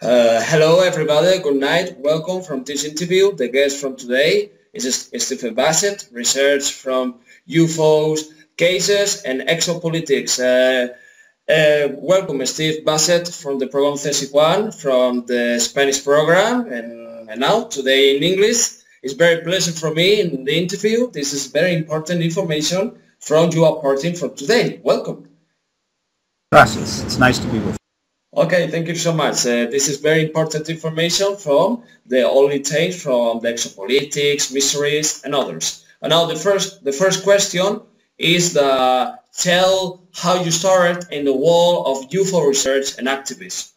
Hello everybody, good night, welcome from this interview. The guest from today is Steve Bassett, research from ufos, cases and exopolitics. Welcome Steve Bassett from the program Csijuan, from the Spanish program, and now today in English. It's very pleasant for me in the interview. This is very important information from your party for today. Welcome. Gracias. It's nice to be with you. Okay, thank you so much. This is very important information from the only takes from the exopolitics, mysteries, and others. And now the first question is tell how you started in the world of UFO research and activism.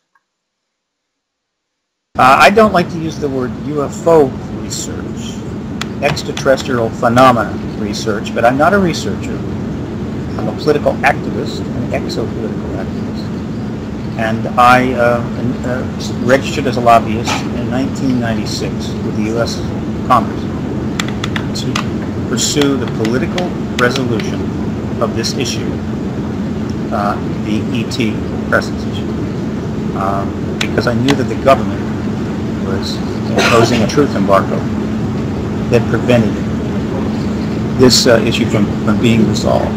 I don't like to use the word UFO research, extraterrestrial phenomena research, but I'm not a researcher. I'm a political activist, an exopolitical activist. And I registered as a lobbyist in 1996 with the U.S. Congress to pursue the political resolution of this issue, the ET presence issue, because I knew that the government was imposing a truth embargo that prevented this issue from being resolved.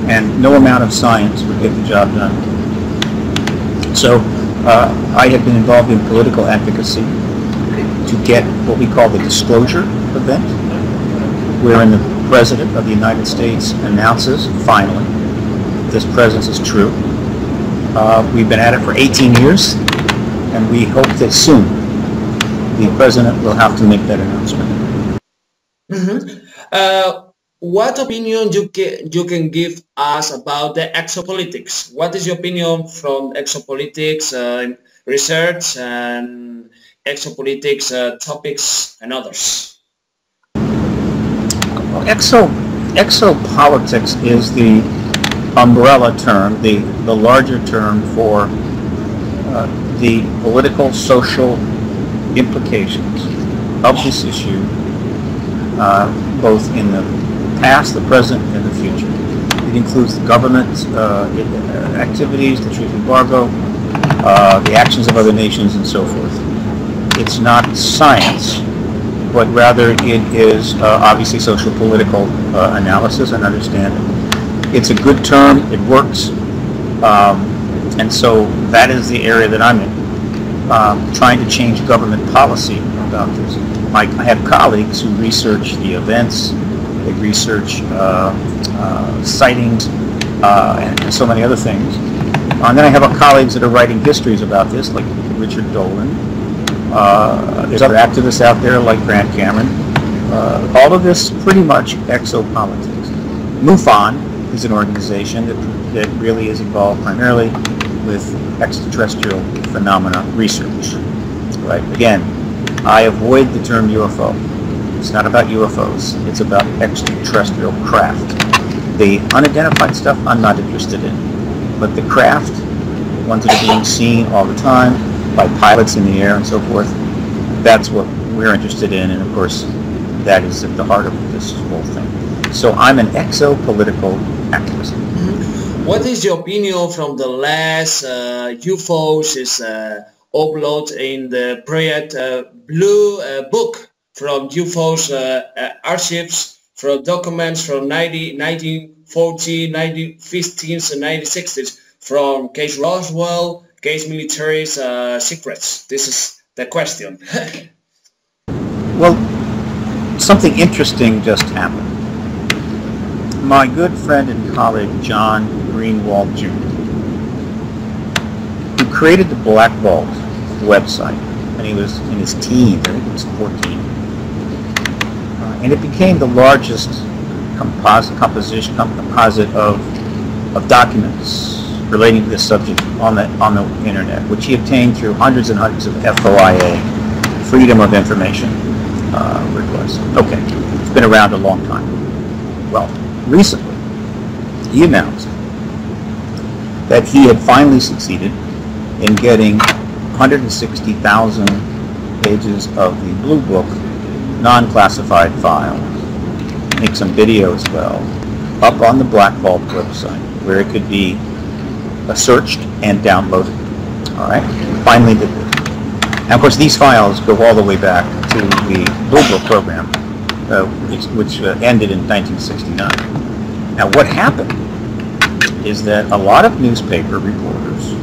And no amount of science would get the job done. So I had been involved in political advocacy to get what we call the disclosure event, wherein the President of the United States announces, finally, this presence is true. We've been at it for 18 years, and we hope that soon the President will have to make that announcement. Mm-hmm. What opinion you can give us about the exopolitics? What is your opinion from exopolitics research and exopolitics topics and others? Exopolitics is the umbrella term, the larger term for the political, social implications of this issue, both in the past, the present, and the future. It includes the government activities, the truth embargo, the actions of other nations, and so forth. It's not science, but rather it is obviously social political analysis and understanding. It's a good term, it works, and so that is the area that I'm in, trying to change government policy about this. I have colleagues who research the events, they research sightings and so many other things. And then I have colleagues that are writing histories about this, like Richard Dolan. There's other activists out there like Grant Cameron. All of this pretty much exopolitics. MUFON is an organization that really is involved primarily with extraterrestrial phenomena research. Right? Again, I avoid the term UFO. It's not about UFOs. It's about extraterrestrial craft. The unidentified stuff I'm not interested in. But the craft, ones that are being seen all the time by pilots in the air and so forth, that's what we're interested in. And of course, that is at the heart of this whole thing. So I'm an exopolitical activist. Mm-hmm. What is your opinion from the last UFOs is uploaded in the project Blue Book? From UFOs archives, from documents from 1940, 1950s and 1960s, from case Roswell, case military secrets. This is the question. Well, something interesting just happened. My good friend and colleague John Greenwald Jr., who created the Black Vault website when he was in his teens, I think he was 14. And it became the largest composite of documents relating to this subject on the internet, which he obtained through hundreds and hundreds of FOIA, Freedom of Information requests. Okay, it's been around a long time. Well, recently, he announced that he had finally succeeded in getting 160,000 pages of the Blue Book non-classified files, make some video as well, up on the Black Vault website, where it could be searched and downloaded. All right, finally did this. And of course, these files go all the way back to the Blue Book program, which ended in 1969. Now, what happened is that a lot of newspaper reporters,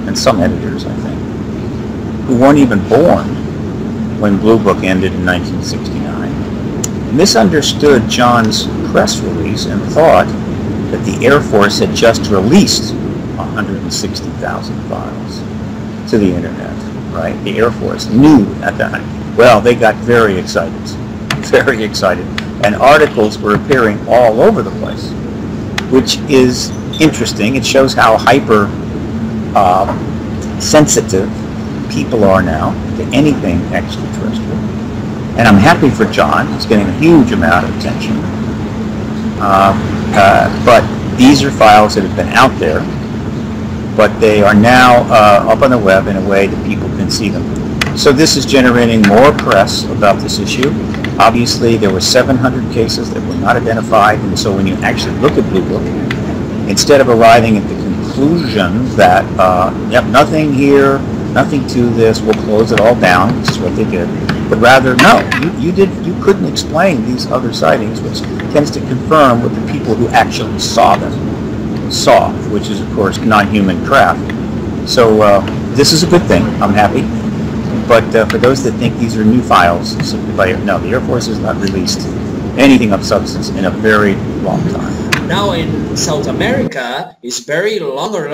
and some editors, I think, who weren't even born when Blue Book ended in 1969, misunderstood John's press release and thought that the Air Force had just released 160,000 files to the internet, right? The Air Force knew at that time. Well, they got very excited, and articles were appearing all over the place, which is interesting. It shows how hyper sensitive people are now to anything extraterrestrial. And I'm happy for John. He's getting a huge amount of attention. But these are files that have been out there, but they are now up on the web in a way that people can see them. So this is generating more press about this issue. Obviously, there were 700 cases that were not identified, and so when you actually look at Blue Book, instead of arriving at the conclusion that, yep, nothing here, nothing to this, we'll close it all down, which is what they did, but rather, no, you couldn't explain these other sightings, which tends to confirm what the people who actually saw them saw, which is, of course, non-human craft. So this is a good thing. I'm happy. But for those that think these are new files, no, the Air Force has not released anything of substance in a very long time. Now in South America, it's very longer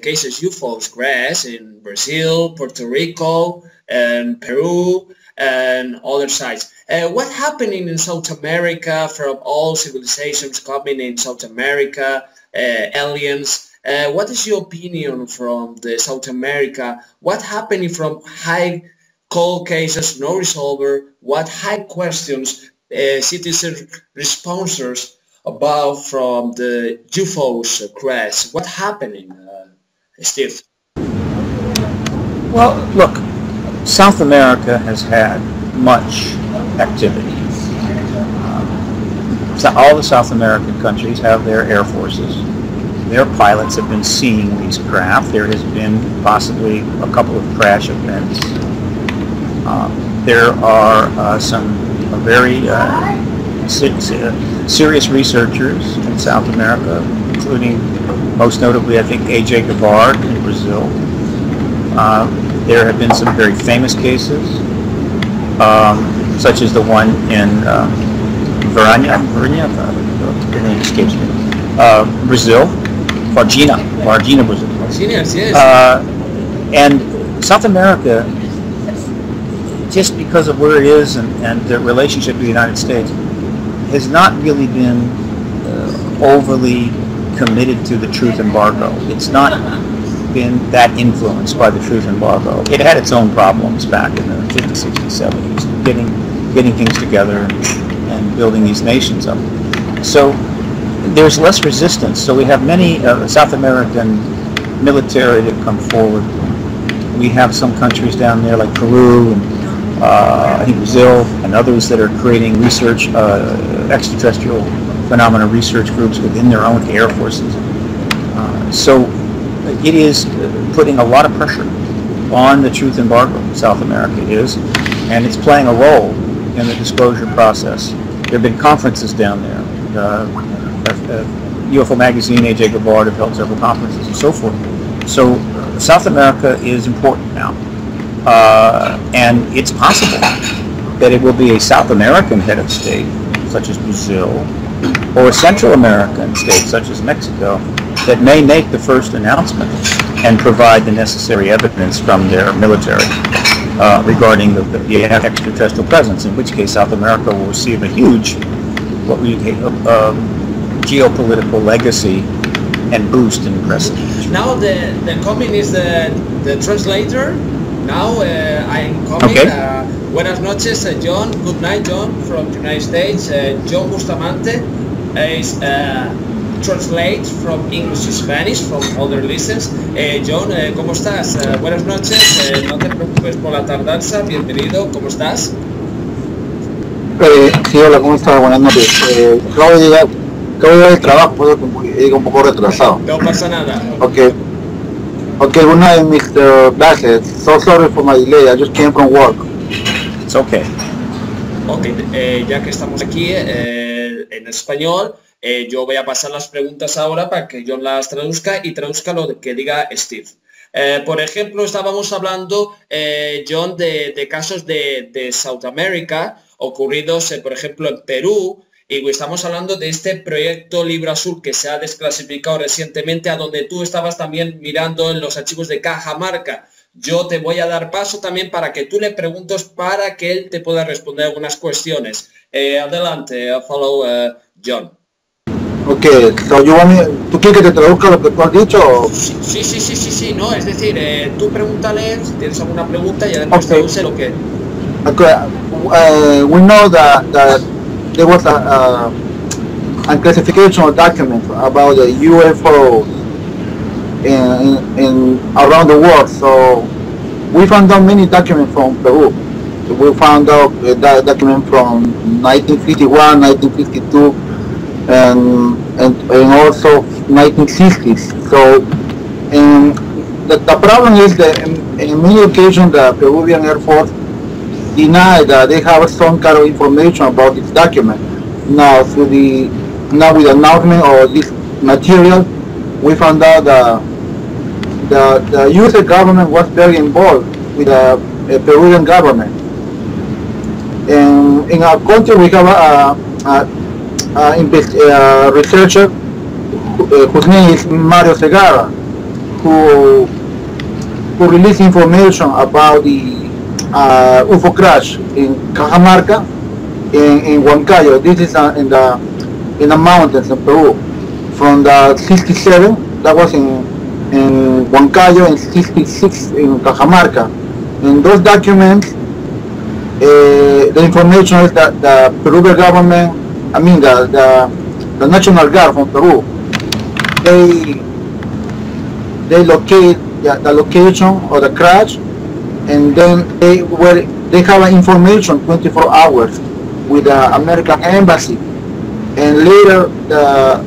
cases UFOs crash in Brazil, Puerto Rico, and Peru, and other sites. What happening in South America from all civilizations coming in South America, aliens? What is your opinion from the South America? What happening from high cold cases, no resolver? What high questions citizen responses about from the UFOs crash? What happening, Steve? Well, look, South America has had much activity. So all the South American countries have their air forces. Their pilots have been seeing these craft. There has been possibly a couple of crash events. There are some very serious researchers in South America, including most notably, I think, A.J. Gavard in Brazil. There have been some very famous cases, such as the one in Varginha, the name escapes me, Brazil, Varginha, Brazil. Yes. And South America, just because of where it is and the relationship with the United States, has not really been overly committed to the truth embargo. It's not been that influenced by the truth embargo. It had its own problems back in the 50s, 60s, 70s, getting things together and building these nations up. So there's less resistance. So we have many South American military that come forward. We have some countries down there like Peru and I think Brazil and others that are creating research, extraterrestrial phenomena research groups within their own air forces. So it is putting a lot of pressure on the truth embargo, South America is, and it's playing a role in the disclosure process. There have been conferences down there. UFO Magazine, A.J. Gavard have held several conferences and so forth. So South America is important now. And it's possible that it will be a South American head of state, such as Brazil, or a Central American state, such as Mexico, that may make the first announcement and provide the necessary evidence from their military regarding the extraterrestrial presence, in which case South America will receive a huge, geopolitical legacy and boost in prestige. Now the coming is the translator. Now I'm coming. Okay. Buenas noches, John. Good night, John, from the United States. John Bustamante is translate from English to Spanish from other listens. John, ¿cómo estás? Buenas noches. No te preocupes por la tardanza. Bienvenido. ¿Cómo estás? Sí, hola, ¿cómo estás? Buenas noches. Acabo de llegar del trabajo, por eso llegué un poco retrasado. No pasa nada. Ok. Okay, good night, Mr. Bassett. So sorry for my delay. I just came from work. It's okay. Ok, ya que estamos aquí en español, yo voy a pasar las preguntas ahora para que John las traduzca y traduzca lo que diga Steve. Por ejemplo, estábamos hablando, John, de casos de South America ocurridos, por ejemplo, en Perú, y estamos hablando de este proyecto Libro Azul que se ha desclasificado recientemente, a donde tú estabas también mirando en los archivos de Cajamarca. Yo te voy a dar paso también para que tú le preguntes para que él te pueda responder algunas cuestiones. Adelante, follow John. Okay, so ¿tú quieres que te traduzca lo que tú has dicho? Sí, no, es decir, tú pregúntale si tienes alguna pregunta y además traduce lo que... Okay, we know that there was a classification of documents about the UFO in around the world. So we found out many documents from Peru. We found out that document from 1951, 1952, and also 1960s. So the problem is that in many occasions the Peruvian Air Force denied that they have some kind of information about this document. Now with the announcement of this material, we found out that the U.S. government was very involved with the Peruvian government. And in our country, we have a researcher whose name is Mario Segarra, who released information about the UFO crash in Cajamarca, in Huancayo. This is in the mountains in Peru. From the 67, that was in Huancayo, and 66 in Cajamarca. In those documents, the information is that the Peruvian government, I mean the National Guard from Peru, they locate the location of the crash, and then they have information 24 hours with the American embassy, and later the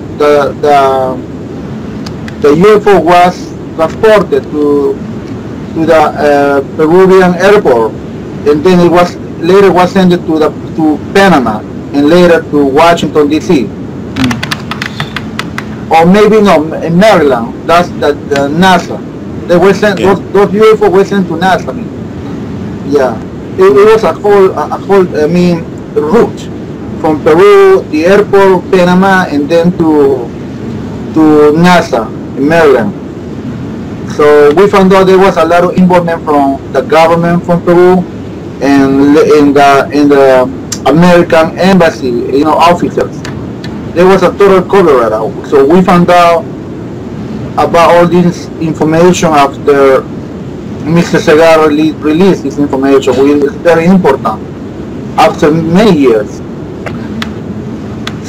UFO was transported to the Peruvian airport, and then it was later sent to Panama, and later to Washington D.C. Or maybe no, in Maryland. That's the NASA. They were sent. Yeah. Those UFO were sent to NASA. Yeah, it was a whole route from Peru, the airport, Panama, and then to NASA in Maryland. So we found out there was a lot of involvement from the government from Peru and in the American embassy, officers. There was a total cover-up. So we found out about all this information after Mr. Segarra released this information, which is very important after many years.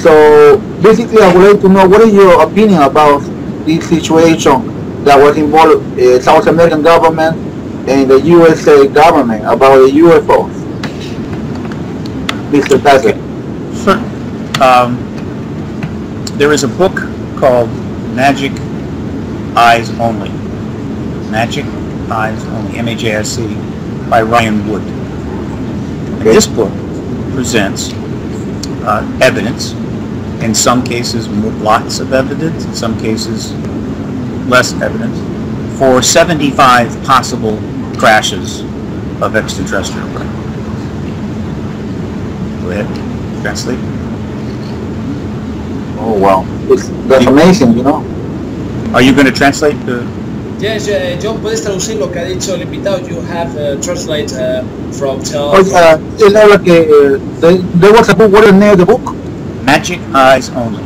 So basically, I would like to know what is your opinion about this situation that was involved South American government and the USA government about the UFOs. Mr. Bassett. Sure. There is a book called Magic Eyes Only. Magic Eyes Only, M-A-J-I-C, by Ryan Wood. And this book presents evidence, in some cases lots of evidence, in some cases less evidence, for 75 possible crashes of extraterrestrial craft. Go ahead, translate. Oh wow, that's amazing, Are you going to translate the... Yes, John, puedes traducir lo que ha dicho el invitado. You have translate from... there was a book, what is the name of the book? Magic Eyes Only.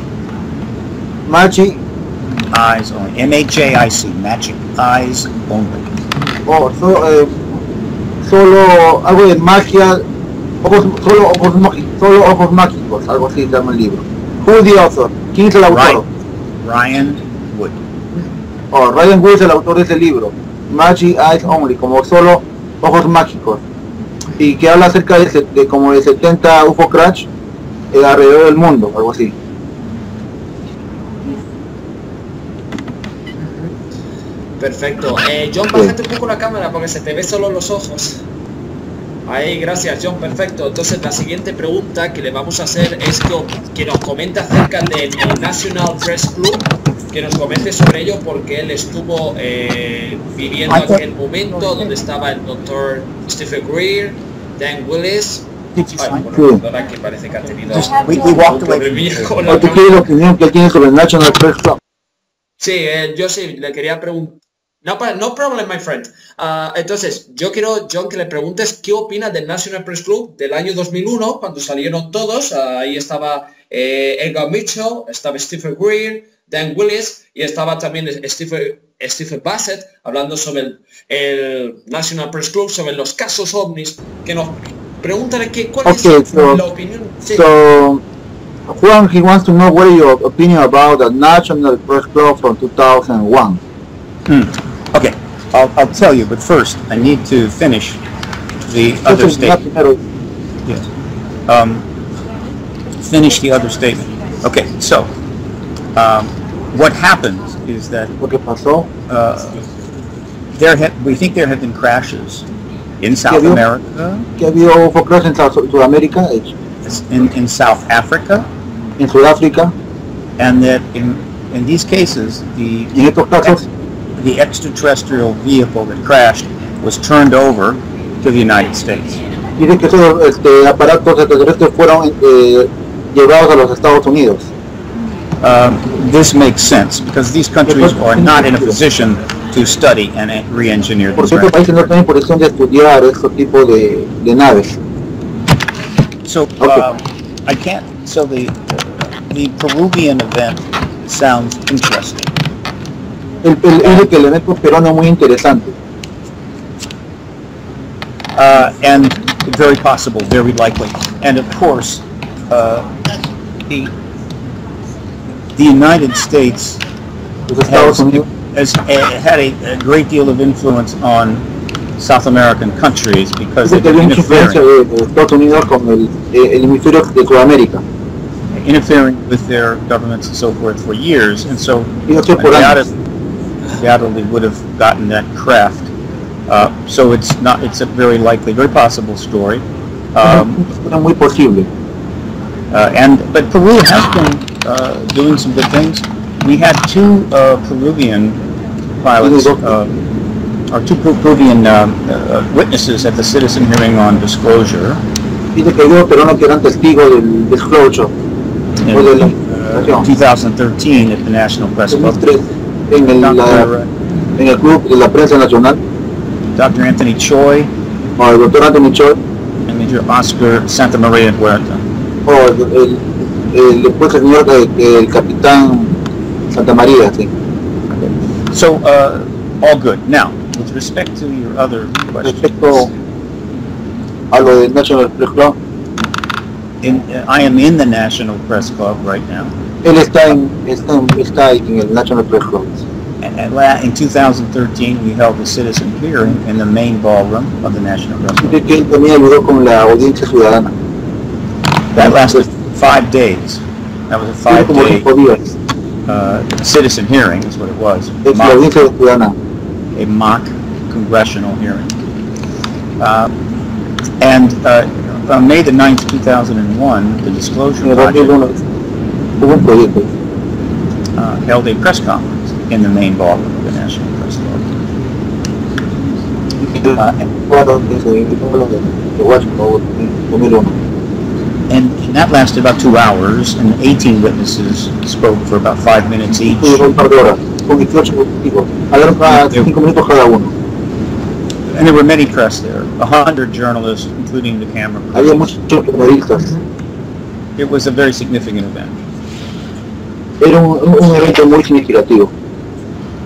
Magic Eyes Only. M-A-J-I-C. Magic Eyes Only. Oh, solo algo de magia, solo ojos mágicos, algo así se llama el libro. Who is the author? ¿Quién es el autor? Ryan Wood. Oh, Ryan Wood es el autor de ese libro. Magic Eyes Only, como solo ojos mágicos. Y que habla acerca de como de 70 UFO crash alrededor del mundo, algo así. Perfecto. John, bájate un poco la cámara porque se te ve solo los ojos. Ahí, gracias John, perfecto. Entonces la siguiente pregunta que le vamos a hacer es que nos comente acerca del National Press Club, que nos comente sobre ello porque él estuvo viviendo aquel momento donde estaba el doctor Stephen Greer, Dan Willis. Perdona, que parece que ha tenido un problemilla con la ¿Qué es la opinión que él tiene sobre el National Press Club? Sí, yo sí le quería preguntar. No problem, my friend. Entonces, yo quiero, John, que le preguntes qué opina del National Press Club del año 2001, cuando salieron todos. Ahí estaba Edgar Mitchell, estaba Stephen Greer, Dan Willis, y estaba también Steve Bassett, hablando sobre el National Press Club, sobre los casos ovnis, que nos preguntan cuál es la opinión. Sí. So, Juan, he wants to know what is your opinion about the National Press Club from 2001. Okay, I'll tell you, but first I need to finish the other statement. Yes. Finish the other statement. Okay, so what happens is that we think there have been crashes in South America. Que ha habido crashes en Sudamérica, in South Africa, en Sudáfrica, and that in these cases the extraterrestrial vehicle that crashed was turned over to the United States. Dice que esos aparatos extraterrestres fueron llevados a los Estados Unidos. This makes sense because these countries are not in a position to study and re-engineer these Porque estos países no están en posición de estudiar estos tipos de naves. So I can't. So the Peruvian event sounds interesting. El evento peruano es muy interesante. And very possible, very likely. And of course, the United States has had a great deal of influence on South American countries because they've been interfering with their governments and so forth for years, and so undoubtedly would have gotten that craft. So it's a very likely, very possible story. Muy posible. But Peru has been doing some good things. We had two Peruvian pilots, or two Peruvian witnesses at the citizen hearing on disclosure. Dice que hubo peruanos que eran testigos del disclosure. In 2013 at the National Press Club. En el club de la prensa nacional. Dr. Anthony Choi. El Dr. Anthony Choi. And Major Oscar Santa Maria Huerta. Después el señor el capitán Santa María, sí. Okay. So all good. Now, with respect to your other questions. Respecto a lo del National Press Club. I am in the National Press Club right now. Él está en el National Press Club. And in 2013, we held a citizen hearing in the main ballroom of the National Press Club. Que él también ayudó con la audiencia ciudadana. That lasted 5 days. That was a 5-day citizen hearing, is what it was. A mock congressional hearing. And on May the 9th, 2001, the Disclosure Project held a press conference in the main ballroom of the National Press Club. And that lasted about 2 hours, and 18 witnesses spoke for about 5 minutes each. And there were many press there, 100 journalists, including the camera crew. It was a very significant event. Era un evento muy significativo.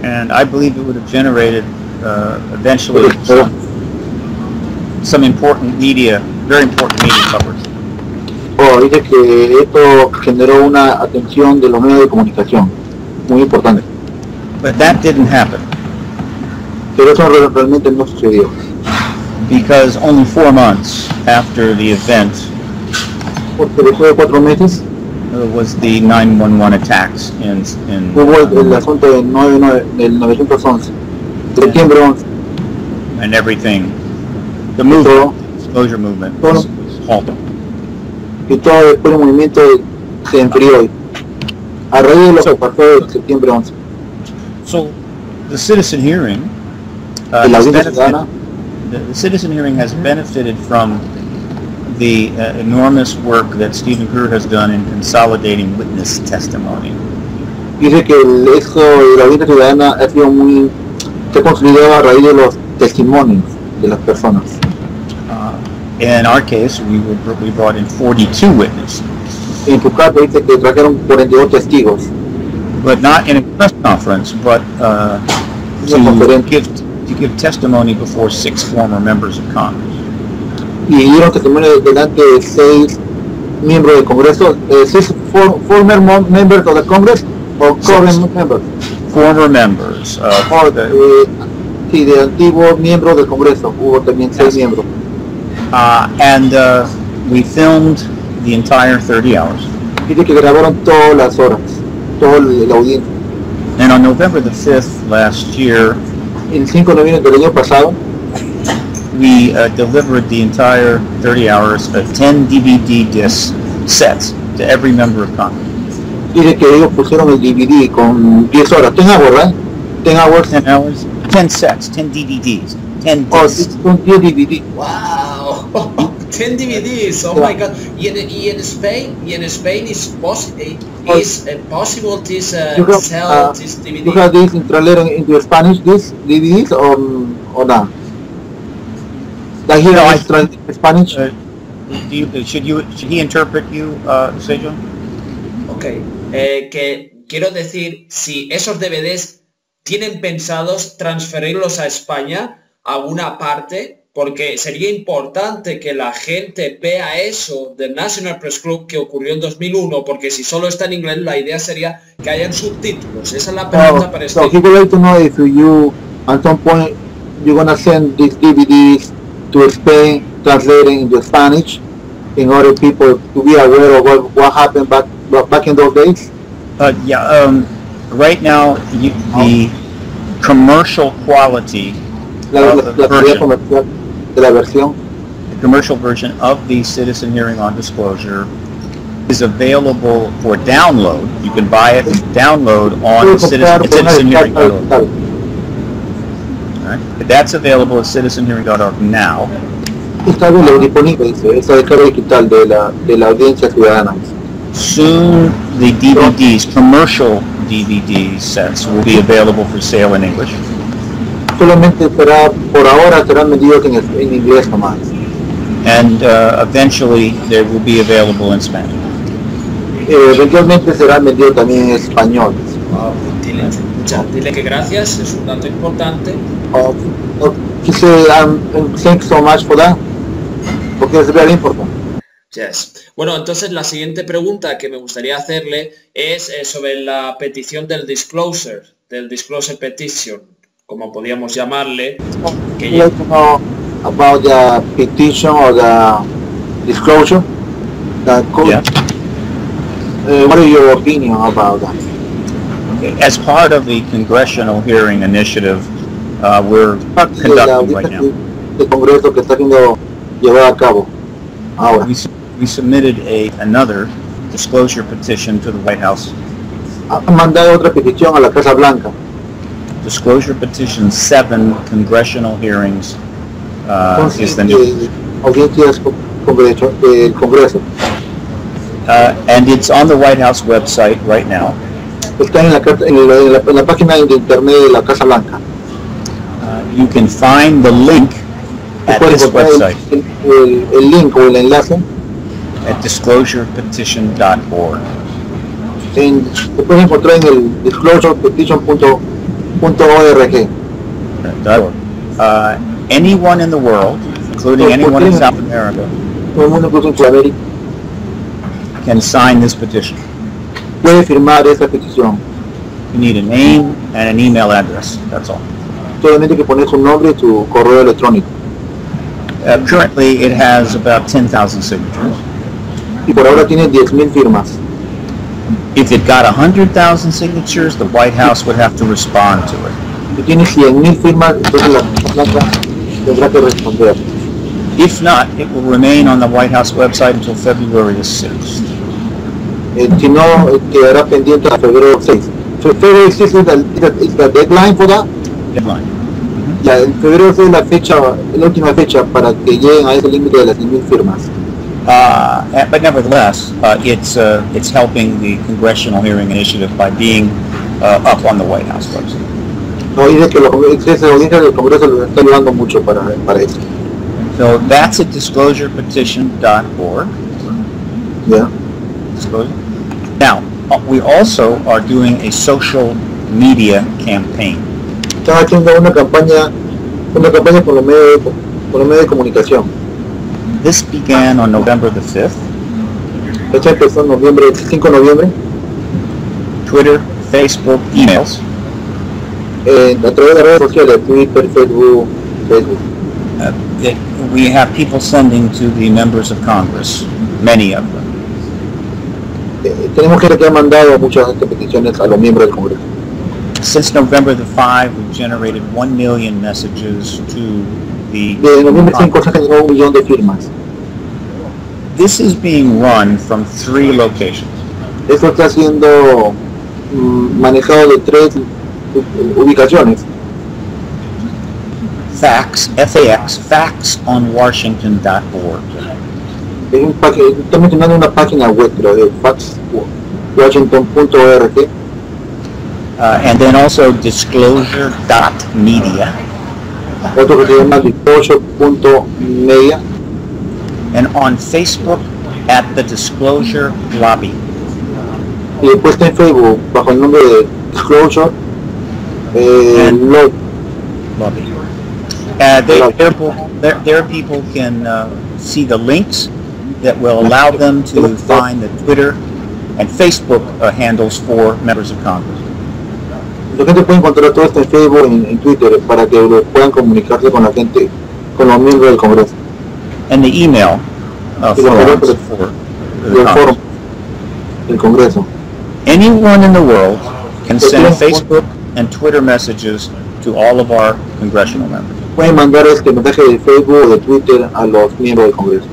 And I believe it would have generated eventually some important media, very important media coverage. Dice que esto generó una atención de los medios de comunicación muy importante. But that didn't happen. Pero eso realmente no sucedió. Because only 4 months after the event, porque después de 4 meses, was the 911 attacks in hubo el asunto del 911. Septiembre 11. And everything, the movement, disclosure movement, was halted. Y todo después el movimiento se enfrió a raíz de lo que pasó el septiembre 11. So, the citizen hearing, the citizen hearing has benefited from the enormous work that Stephen Kerr has done in consolidating witness testimony. Dice que el éxito de la audiencia ciudadana ha sido se ha consolidado a raíz de los testimonios de las personas. In our case, we brought in 42 witnesses. En tu caso dice que trajeron 42 testigos. But not in a press conference, but to give testimony before 6 former members of Congress. Y dieron testimonio delante de 6 miembros del Congreso, 6 former members of the Congress or current members. Former members. Sí, de antiguos miembros del Congreso, hubo también 6 miembros. And we filmed the entire 30 hours. Dice que grabaron todas las horas, toda la audiencia. And on November the 5th last year, el 5 de noviembre del año pasado, we delivered the entire 30 hours of 10 DVD disc sets to every member of Congress. Dice que ellos pusieron el DVD con 10 horas, 10 hours, right? 10 hours? 10 hours, 10 sets, 10 DVDs, 10 discs. Con 10 DVD. Wow, 10 DVDs, oh my God. Y en Spain is possible to sell this DVD? You have this translated into Spanish, these DVDs, or not? That here is translated in Spanish? Should he interpret you, Csijuan? Okay, que quiero decir, si esos DVDs tienen pensados transferirlos a España, a alguna parte, porque sería importante que la gente vea eso del National Press Club que ocurrió en 2001, porque si solo está en inglés, la idea sería que hayan subtítulos. Esa es la pregunta para So he would like to know if you, at some point, you're going to send these DVDs to Spain, translating into Spanish, in order people to be aware of what happened back in those days? Right now, the commercial quality the commercial version of the citizen hearing on disclosure is available for download. You can buy it download on citizen hearing.org. Right. That's available at citizenhearing.org now. Está disponible esa descarga digital de la audiencia ciudadana. Soon the DVDs, commercial DVD sets, will be available for sale in English. Solamente por ahora serán vendidos en inglés nomás. And eventually they will be available in Spanish. Eventualmente serán vendidos también en español. Dile que gracias, es un dato importante. Thanks so much for that, porque es very important. Yes. Bueno, entonces la siguiente pregunta que me gustaría hacerle es sobre la petición del disclosure petition, como podríamos llamarle. Que like to know about the petition or the disclosure. Yeah. What is your opinion about that? Okay. As part of the congressional hearing initiative, we're conducting right now. El Congreso que está siendo llevado a cabo ahora. We submitted another disclosure petition to the White House. Han mandado otra petición a la Casa Blanca. Disclosure petition 7 congressional hearings is the new. Audiencias del Congreso. And it's on the White House website right now. Está en la página de internet de la Casa Blanca. You can find the link at this website. El link o el enlace at disclosurepetition.org. Se puede encontrar en el disclosurepetition.org. Anyone in the world, including anyone in South America, can sign this petition. Puede firmar esa petición. You need a name and an email address. That's all. Solamente que poner su nombre y su correo electrónico. Currently, it has about 10,000 signatures. Y por ahora tiene 10,000 firmas. If it got 100,000 signatures, the White House would have to respond to it. Si tiene 100.000 firmas, entonces la Blanca tendrá que responder. If not, it will remain on the White House website until February the 6th. Si no, quedará pendiente a febrero 6. February 6 is the deadline for that? Deadline. Ya, en febrero 6 es la última fecha para que lleguen a ese límite de las 100.000 firmas. But nevertheless, it's helping the Congressional Hearing Initiative by being up on the White House website. No, dice que la audiencia del Congreso les está ayudando mucho para eso. So that's at disclosurepetition.org. Yeah. Disclosure. Now, we also are doing a social media campaign. Están haciendo una campaña por los medios de comunicación. This began on November the 5th. Esto empezó en 5 de noviembre. Twitter, Facebook, emails. A través de redes sociales, Twitter, Facebook. We have people sending to the members of Congress, many of them. Tenemos gente que ha mandado muchas peticiones a los miembros del Congreso. Since November the 5, we've generated 1 million messages to the De noviembre 5 se generó 1 millón de firmas. This is being run from 3 locations. Esto está siendo manejado de 3 ubicaciones. Fax, fax on Washington.org. Está mencionando una página web, pero de fax, washington.org. And then also disclosure.media. Otro que se llama disclosure.media. And on Facebook at the Disclosure Lobby. Y después está en Facebook bajo el nombre de Disclosure Lobby. There people can see the links that will allow them to find the Twitter and Facebook handles for members of Congress. La gente puede encontrar todo esto en Facebook, en Twitter, para que puedan comunicarse con la gente, con los miembros del Congreso. And the email forums for the Congress. Del Congreso. Anyone in the world can send Facebook and Twitter messages to all of our congressional members. Pueden mandar mensaje de Facebook o de Twitter a los miembros del Congreso.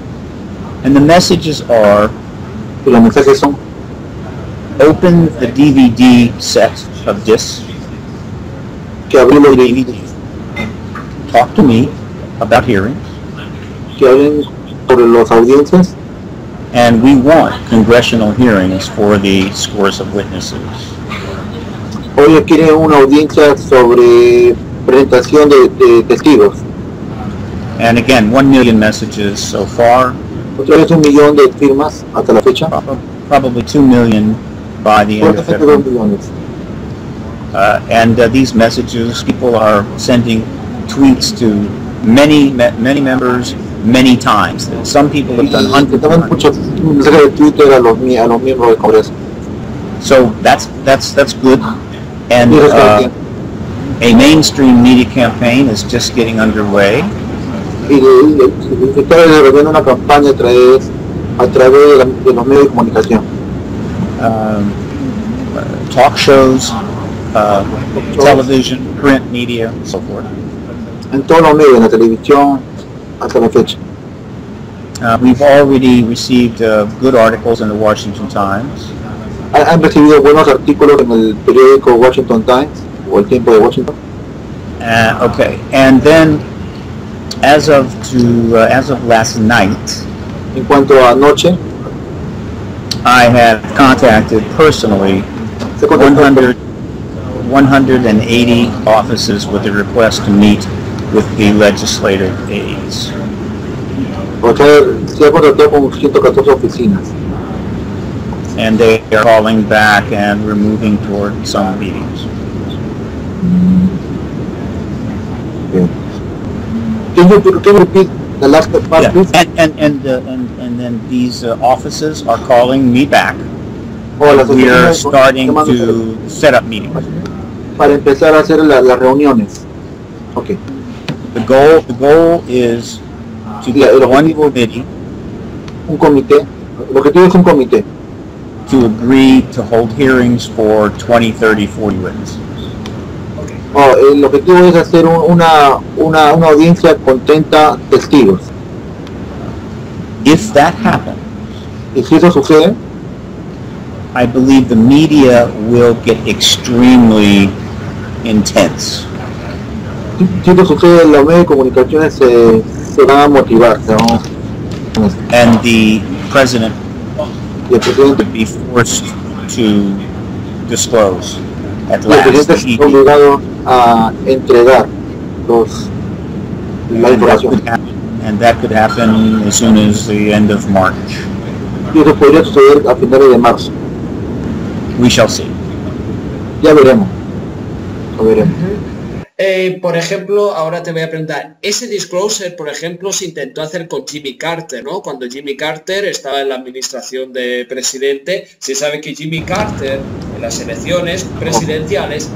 And the messages are: y los mensajes son: open the DVD set of discs. Que abrir los DVD. Talk to me about hearings. Que hablen sobre las audiencias. And we want congressional hearings for the scores of witnesses. Hoy quiere una audiencia sobre presentación de testigos. And again, 1 million messages so far. Otra vez 1 millón de firmas hasta la fecha. Probably 2 million by the end of February. And these messages, people are sending tweets to many members many times. Some people have done hundreds of times. So that's good. And a mainstream media campaign is just getting underway. Está desarrollando una campaña a través de los medios de comunicación. Talk shows, television, print media, and so forth. En todos los medios, en la televisión, hasta la fecha. We've already received good articles in the Washington Times. Han recibido buenos artículos en el periódico Washington Times o el Tiempo de Washington. Okay, and then as of last night, en cuanto a anoche, I have contacted personally 180 offices with a request to meet with the legislative aides. O sea, se ha contactado con 114 oficinas. And they are calling back and we're moving toward some meetings. Okay. Can you repeat the last part, please? And then these offices are calling me back. We are starting to set up meetings. Para empezar a hacer las reuniones. Okay. The goal is to get one committee. Un comité. El objetivo es un comité. To agree to hold hearings for 20, 30, 40 witnesses. El objetivo es hacer una audiencia con 30 testigos. If that happens, Y si eso sucede, I believe the media will get extremely intense. si eso sucede, los medios de comunicaciones se van a motivar, ¿no? And the president Y el presidente, would be forced to disclose at y el presidente last. está obligado a entregar la información. And that could happen as soon as the end of March. Y eso podría suceder a finales de marzo. We shall see. Ya veremos. Lo veremos. Por ejemplo, ahora te voy a preguntar, ese disclosure, por ejemplo, se intentó hacer con Jimmy Carter, ¿no? Cuando Jimmy Carter estaba en la administración de presidente, se sabe que Jimmy Carter, en las elecciones presidenciales,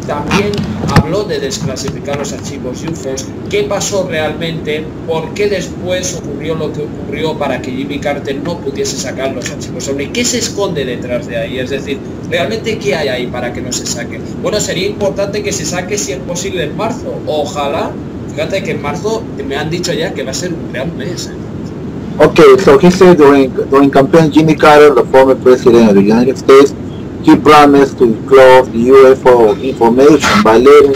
también habló de desclasificar los archivos ufos. ¿Qué pasó realmente? ¿Por qué después ocurrió lo que ocurrió para que Jimmy Carter no pudiese sacar los archivos ovni? ¿Qué se esconde detrás de ahí? Es decir, ¿realmente qué hay ahí para que no se saque? Bueno, sería importante que se saque si es posible en marzo. Ojalá. Fíjate que en marzo me han dicho ya que va a ser un gran mes. Okay, so he said during campaign, Jimmy Carter, the former president of the United States, he promised to disclose the UFO information, but later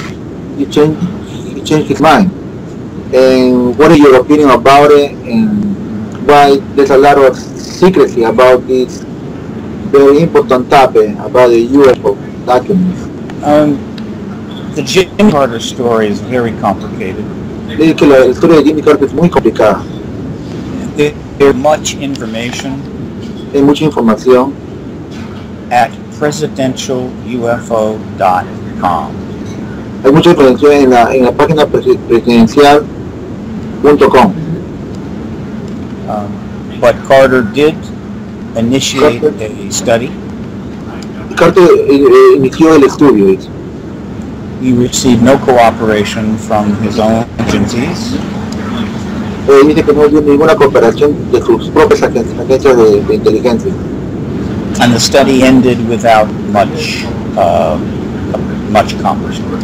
he changed his mind. And what is your opinion about it, and why there's a lot of secrecy about this very important topic about the UFO documents? The Jimmy Carter story is very complicated. Es que la historia de Jimmy Carter es muy complicada. There's much information Hay mucha información at presidentialufo.com. Hay mucha información en la página presidencial.com. But Carter did initiate a study. Carter inició el estudio. He received no cooperation from his own agencies. Dice que no dio ninguna cooperación de sus propias agencias de inteligencia. And the study ended without much accomplishment.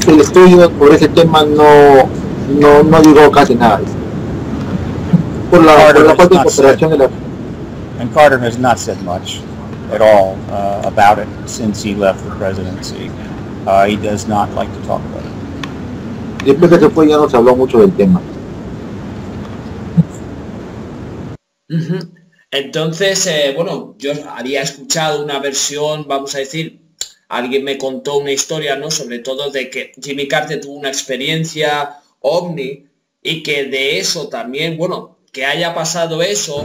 El estudio por ese tema no llegó casi nada. Por la falta de cooperación de la... And Carter has not said much at all about it since he left the presidency. He does not like to talk about it. Después de que fue ya no se habló mucho del tema. Entonces, bueno, yo había escuchado una versión, vamos a decir, alguien me contó una historia, ¿no? Sobre todo de que Jimmy Carter tuvo una experiencia ovni y que de eso también, bueno, que haya pasado eso,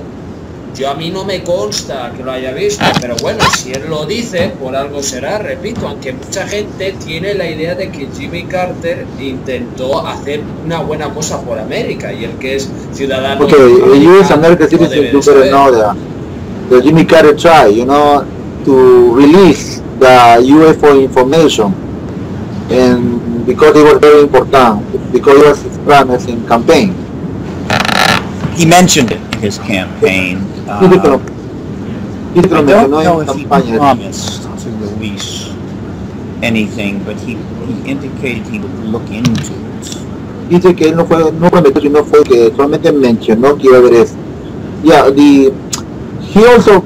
yo a mí no me consta que lo haya visto, pero bueno, si él lo dice, por algo será, repito, aunque mucha gente tiene la idea de que Jimmy Carter intentó hacer una buena cosa por América y el que es ciudadano... Okay, US American citizen, you better know that Jimmy Carter tried, to release the UFO information, and because it was very important, because it was his promise in campaign. He mentioned it in his campaign. I don't know if he promised to release anything, but he indicated he would look into it. Dice que él no prometió, sino fue que solamente mencionó que iba a haber eso. Yeah, he also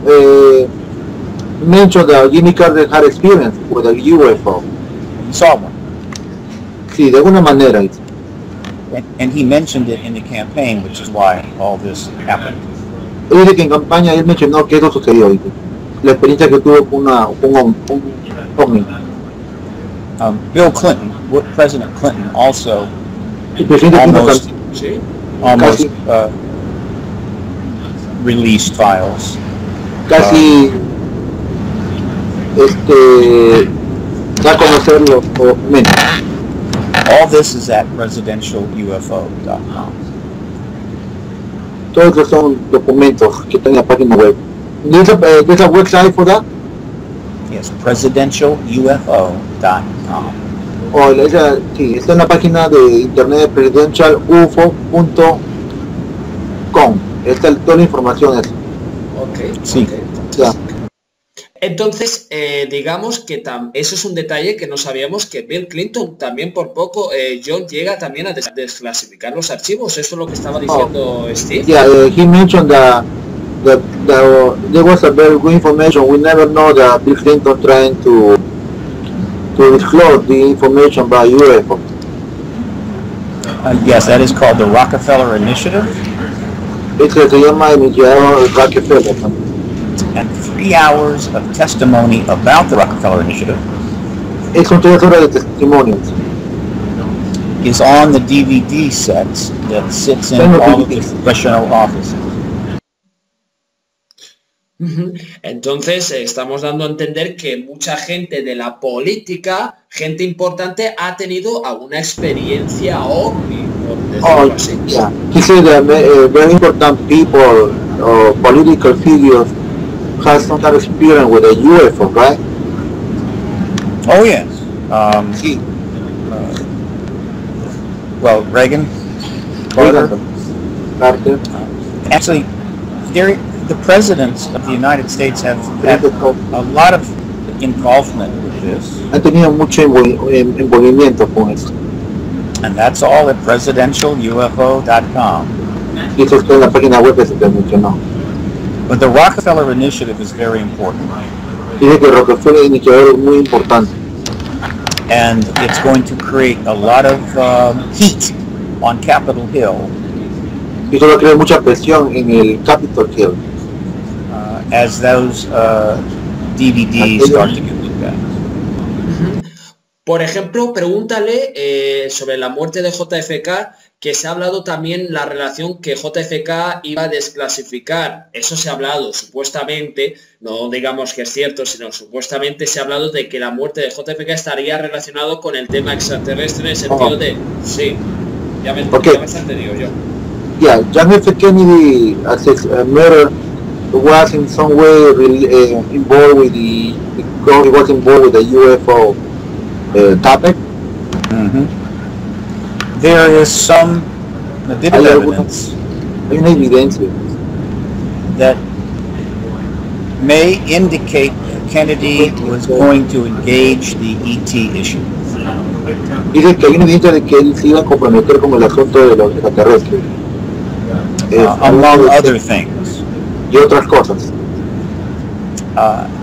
mentioned that Jimmy Carter had experience with a UFO. He saw one. Sí, de alguna manera. And he mentioned it in the campaign, which is why all this happened. Él dice que en campaña él mencionó que eso sucedió, dice. La experiencia que tuvo con un ovni. Bill Clinton, President Clinton, also almost released files. Casi da a conocer los documentos. All this is at presidentialufo.com. Todos estos son documentos que están en la página web. There's a website for that? Yes, presidentialufo.com. Sí, está en la página de internet de presidentialufo.com. Está toda la información. Ok, sí. Okay. Yeah. Entonces, digamos que eso es un detalle que no sabíamos, que Bill Clinton también por poco, John, llega también a desclasificar los archivos. Eso es lo que estaba diciendo Steve. Yeah, he mentioned that there was a very good information. We never know that Bill Clinton trying to disclose the information about UFO. Yes, that is called the Rockefeller Initiative. Eso se llama iniciado Rockefeller. And 3 hours of testimony about the Rockefeller Initiative Son 3 horas de testimonios. is on the DVD sets that sits in all of the congressional offices. Entonces estamos dando a entender que mucha gente de la política, gente importante, ha tenido alguna experiencia ovni, por decirlo así. Yeah. He said that very important people or political figures have some kind of experience with a UFO, right? Oh yes. Sí. Well, Reagan. Carter. Actually, the presidents of the United States have had a lot of involvement with this. Han tenido mucho envolvimiento con eso. And that's all at presidentialufo.com. Y eso está en la página web que se te mencionó. But the Rockefeller Initiative is very important. Dice que Rockefeller iniciador es muy importante. And it's going to create a lot of heat on Capitol Hill. Y eso va a crear mucha presión en el Capitol Hill. As those DVDs start to get looked at. Por ejemplo, pregúntale sobre la muerte de JFK, que se ha hablado también la relación que JFK iba a desclasificar. Eso se ha hablado, supuestamente, no digamos que es cierto, sino supuestamente se ha hablado de que la muerte de JFK estaría relacionado con el tema extraterrestre en el sentido de... Sí, ya me entendido yo. Yeah, John F. Kennedy, as his murder, was in some way involved with he was involved with the UFO topic. There is some evidence hay una evidencia that may indicate that Kennedy was going to engage the ET issue. Dice que hay una evidencia de que él se iba a comprometer con el asunto de los extraterrestres. Among other things. Y otras cosas.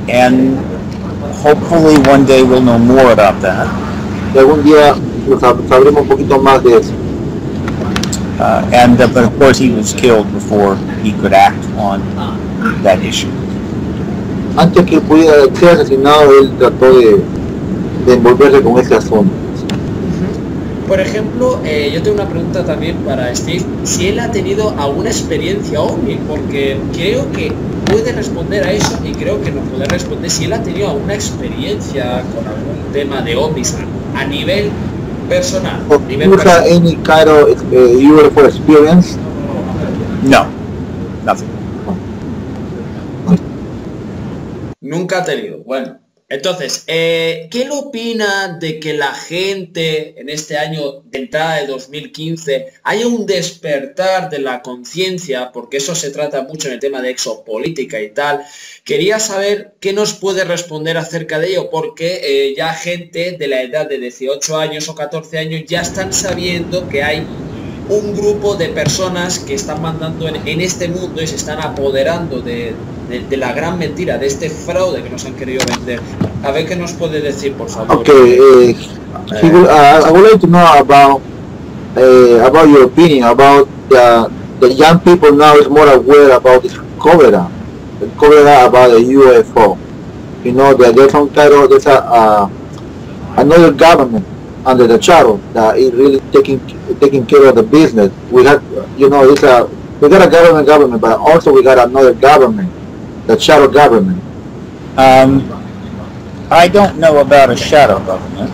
And hopefully one day we'll know more about that. Y algún día sabremos un poquito más de eso. But of course he was killed before he could act on that issue. Antes que pudiera ser asesinado, él trató de envolverse con ese asunto. Por ejemplo, yo tengo una pregunta también para Steve, si él ha tenido alguna experiencia ovni, porque creo que puede responder a eso y creo que nos puede responder si él ha tenido alguna experiencia con algún tema de ovnis a nivel personal. Any kind of UFO experience? No, nothing. Nunca ha tenido. Bueno, entonces, ¿qué le opina de que la gente en este año de entrada de 2015 haya un despertar de la conciencia? Porque eso se trata mucho en el tema de exopolítica y tal. Quería saber qué nos puede responder acerca de ello, porque ya gente de la edad de 18 años o 14 años ya están sabiendo que hay un grupo de personas que están mandando en este mundo y se están apoderando de la gran mentira, de este fraude que nos han querido vender. A ver qué nos puede decir, por favor. Okay, I would like to know about your opinion about the young people now is more aware about this cover up about the UFO. You know that there's some kind of another government under the shadow that is really taking care of the business. We have, you know, we got a government, but also we got another government, the shadow government. I don't know about a shadow government.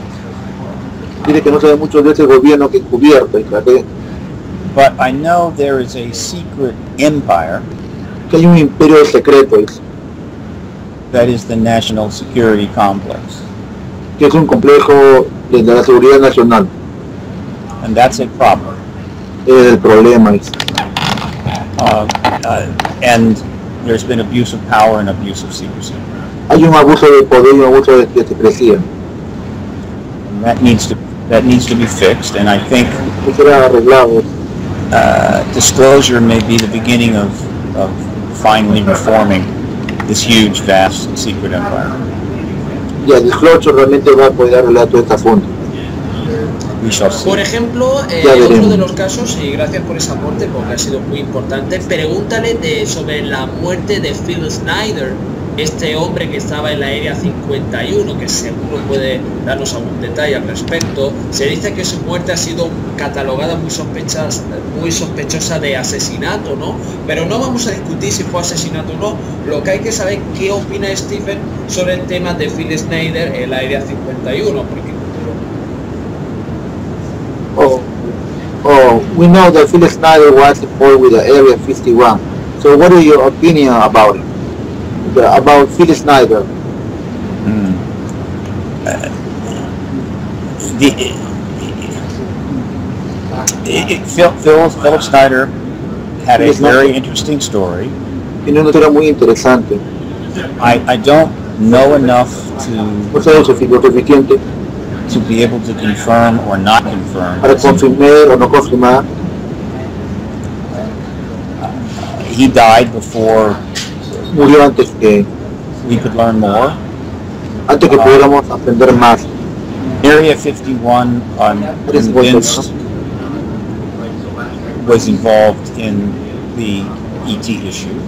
Dice que no sabe mucho de ese gobierno que es cubierto. But I know there is a secret empire. Que hay un imperio secreto. That is the National Security Complex. Que es un complejo de la seguridad nacional. And that's a problem. Es el problema. And there's been abuse of power and abuse of secrecy. hay un abuso de poder y un abuso de secrecía. And that needs to be fixed, and I think disclosure may be the beginning of finally reforming this huge, vast, secret empire. Y el disclosure realmente va a poder arreglar todo este asunto. Por ejemplo, otro de los casos, y gracias por ese aporte porque ha sido muy importante, pregúntale sobre la muerte de Phil Snyder, este hombre que estaba en la Área 51, que seguro puede darnos algún detalle al respecto. Se dice que su muerte ha sido catalogada muy sospechosa de asesinato, ¿no? Pero no vamos a discutir si fue asesinato o no. Lo que hay que saber qué opina Stephen sobre el tema de Phil Snyder en la Área 51, porque we know that Phil Snyder was involved with the Area 51. So what is your opinion about it? About Phil Snyder? Philip Snyder had a very interesting story. Tiene una historia muy interesante. I don't know enough to be able to confirm or not confirm. Para confirmar o no confirmar. He died before murió antes que we could learn more. Antes que pudiéramos aprender más. Area 51, I'm convinced, was involved in the ET issue.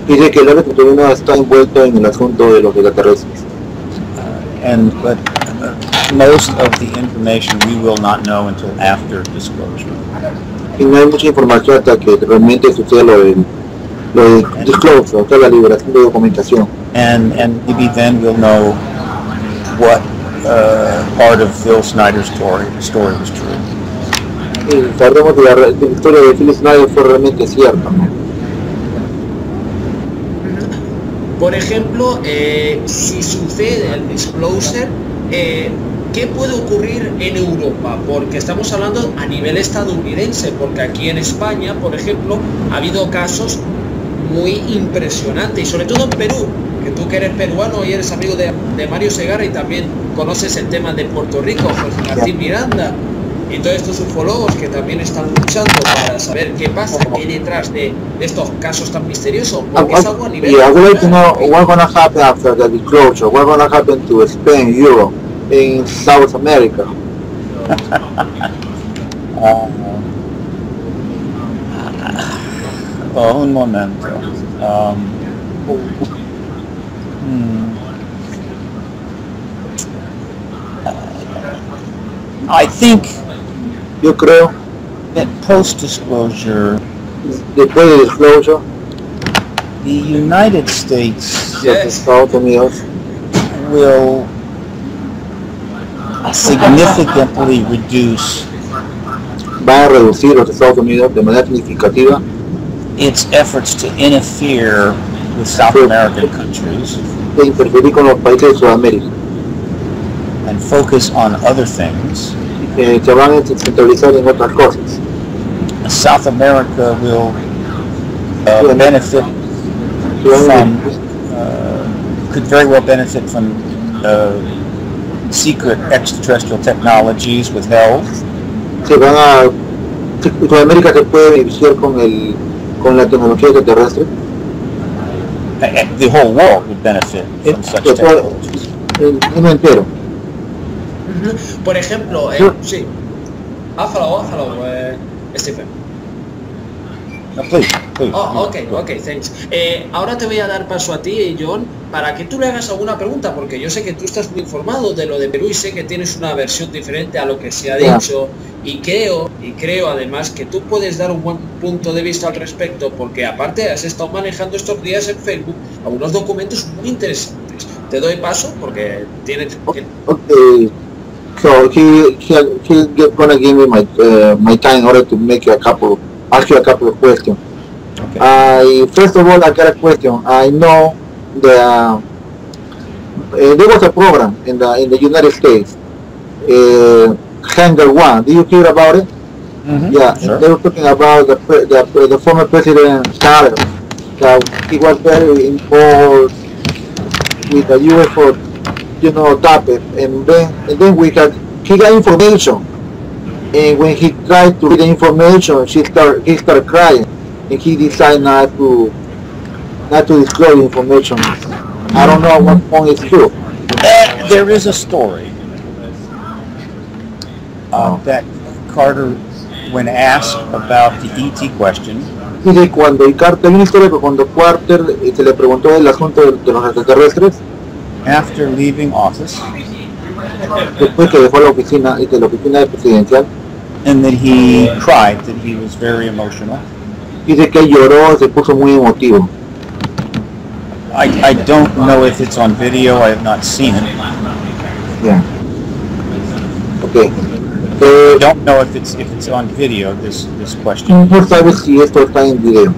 Dice que el Área 51 está envuelto en el asunto de los extraterrestres. But most of the information we will not know until after disclosure. Y no hay mucha información hasta que realmente suceda lo de disclosure, toda la liberación de documentación. And maybe then we'll know what part of Phil Snyder's story was true. Y sabremos que la historia de Phil Snyder fue realmente cierta, ¿no? Por ejemplo, si sucede el disclosure, ¿qué puede ocurrir en Europa? Porque estamos hablando a nivel estadounidense, porque aquí en España, por ejemplo, ha habido casos muy impresionantes, y sobre todo en Perú, que tú que eres peruano y eres amigo de Mario Segarra y también conoces el tema de Puerto Rico, José Martín Miranda, y todos estos ufólogos que también están luchando para saber qué pasa, qué hay detrás de estos casos tan misteriosos, porque es algo a nivel... Yeah, I would like to know what's going to happen after the disclosure. What's going to happen to Spain, Europe, in South America? Un momento. I think, yo creo, that post-disclosure, después de disclosure, the United States Estados Unidos will significantly reduce va a reducir los Estados Unidos de manera significativa its efforts to interfere with South American countries de interferir con los países de Sudamérica and focus on other things. Se van a centralizar en otras cosas. South America will benefit from, could very well benefit from secret extraterrestrial technologies withheld. Sudamérica se puede beneficiar con la tecnología extraterrestre. The whole world would benefit from such technologies. El mundo entero. Por ejemplo, sí. Hágalo, Stephen. No, please. Okay, thanks. Ahora te voy a dar paso a ti, John, para que tú le hagas alguna pregunta, porque yo sé que tú estás muy informado de lo de Perú y sé que tienes una versión diferente a lo que se ha dicho, y creo además que tú puedes dar un buen punto de vista al respecto, porque aparte has estado manejando estos días en Facebook algunos documentos muy interesantes. Te doy paso porque tienes... Okay. So he's gonna give me my time in order to make ask you a couple of questions. Okay. First of all, I got a question. I know that there was a program in the United States, Hangar One. Do you hear about it? Mm-hmm. Yeah, sure. They were talking about the former President Carter. That he was very involved with the UFO, topic, and then he got information, and when he tried to read the information, he started crying, and he decided not to disclose the information. I don't know what point is true. There is a story that Carter, when asked about the ET question, Dice hay una historia que cuando Carter se le preguntó el asunto de los extraterrestres, after leaving office, después que dejó la oficina presidencial, and that he cried, that he was very emotional. Dice que lloró, se puso muy emotivo. I don't know if it's on video. I have not seen it. Yeah. Okay. I don't know if it's on video. This question. No sabes si esto está en video.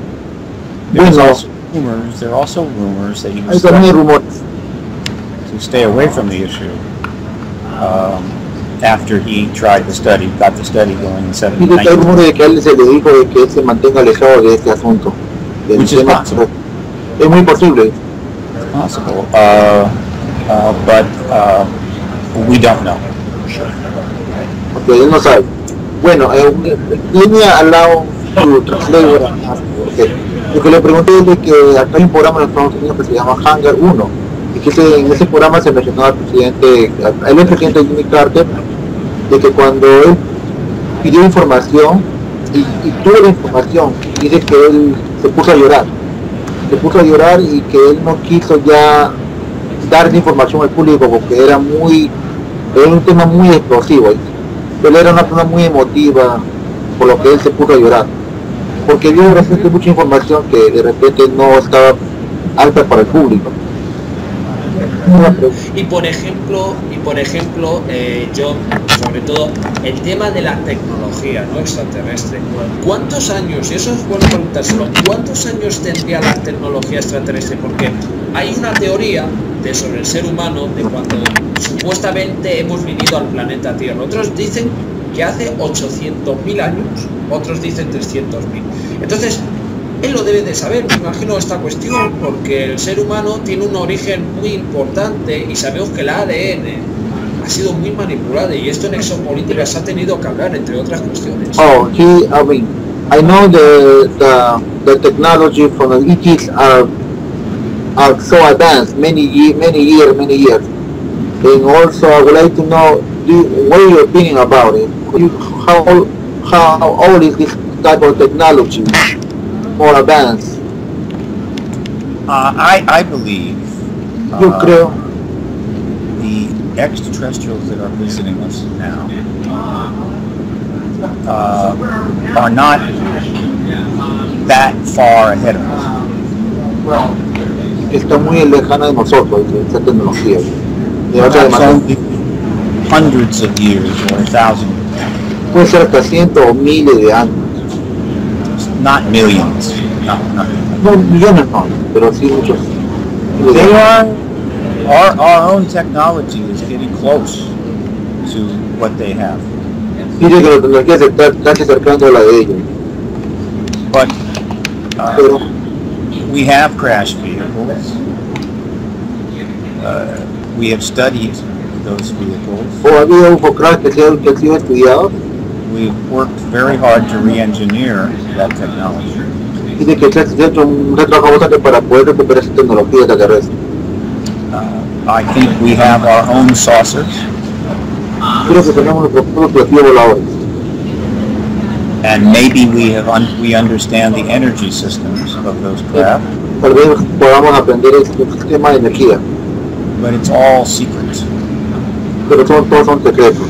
There are also rumors that he was to stay away from the issue after he tried the study, got the study going in 1990. Hay rumores de que a él se le dijo de que él se mantenga alejado de este asunto. Which is possible. Es muy posible. It's possible, but we don't know. Okay, él no sabe. Bueno, let me allow to translate what I'm asking. Okay. Lo que le pregunté es de que acá hay un programa en Estados Unidos que se llama Hangar 1 y que en ese programa se mencionó al presidente Jimmy Carter, de que cuando él pidió información y tuvo la información, dice que él se puso a llorar y que él no quiso ya dar esa información al público porque era un tema muy explosivo. Él era una persona muy emotiva, por lo que él se puso a llorar, porque vio de repente mucha información que de repente no estaba alta para el público. Y por ejemplo, John, sobre todo el tema de la tecnología no extraterrestre, ¿cuántos años, y eso es bueno preguntárselo, cuántos años tendría la tecnología extraterrestre? Porque hay una teoría sobre el ser humano de cuando supuestamente hemos venido al planeta Tierra. Otros dicen que hace 800.000 años, otros dicen 300.000. Entonces, él lo debe de saber, me imagino, esta cuestión, porque el ser humano tiene un origen muy importante y sabemos que el ADN ha sido muy manipulado y esto en exopolítica se ha tenido que hablar, entre otras cuestiones. I know the technology from the ETs are so advanced, many years. And also, I would like to know what your opinion about it. How old is this type of technology? More advanced. I believe Yo creo the extraterrestrials that are visiting us now are not that far ahead of us. Está muy lejana de nosotros esta tecnología. Only hundreds of years or 1,000 years. Puede ser hasta cientos o miles de años. Not millions. No millones no, pero sí muchos. They are. Our own technology is getting close to what they have. Dice que la tecnología se está acercando a la de ellos. But we have crashed vehicles. We have studied those vehicles. ¿O ha habido UFO crash que han sido estudiados? We've worked very hard to re-engineer that technology. Dice que se ha hecho un trabajo bastante para poder recuperar esa tecnología extraterrestre. I think we have our own saucers. Creo que tenemos nuestros propios platillos voladores. And maybe we understand the energy systems of those craft. Tal vez podamos aprender el sistema de energía. But it's all secret. Pero todos son secretos.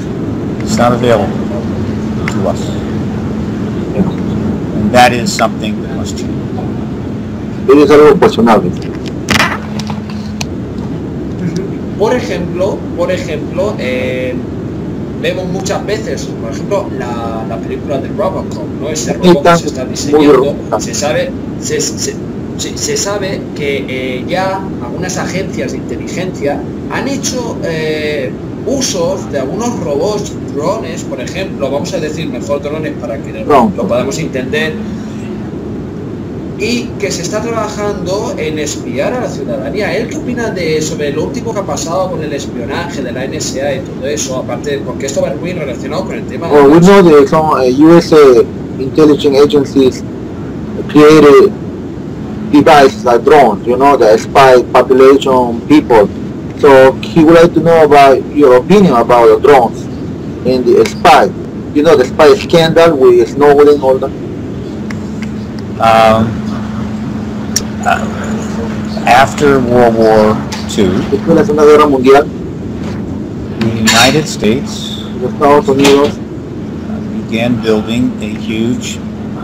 It's not available to us. And that is something that must change. Ello es algo cuestionable. Por ejemplo, vemos muchas veces, por ejemplo, la película de Robocop, ¿no? Ese robot que se está diseñando, se sabe que ya algunas agencias de inteligencia han hecho usos de algunos robots, drones, por ejemplo, vamos a decir mejor drones para que lo podamos entender, y que se está trabajando en espiar a la ciudadanía. ¿Él qué opina sobre lo último que ha pasado con el espionaje de la NSA y todo eso? Aparte, porque esto va muy relacionado con el tema. Well, we know that some US intelligence agencies created devices like drones, you know, that spy population people. So he would like to know about your opinion about the drones and the spy. You know, the spy scandal with Snowden and all that. After World War II, Después de la Segunda Guerra Mundial, the United States los Estados Unidos began building a huge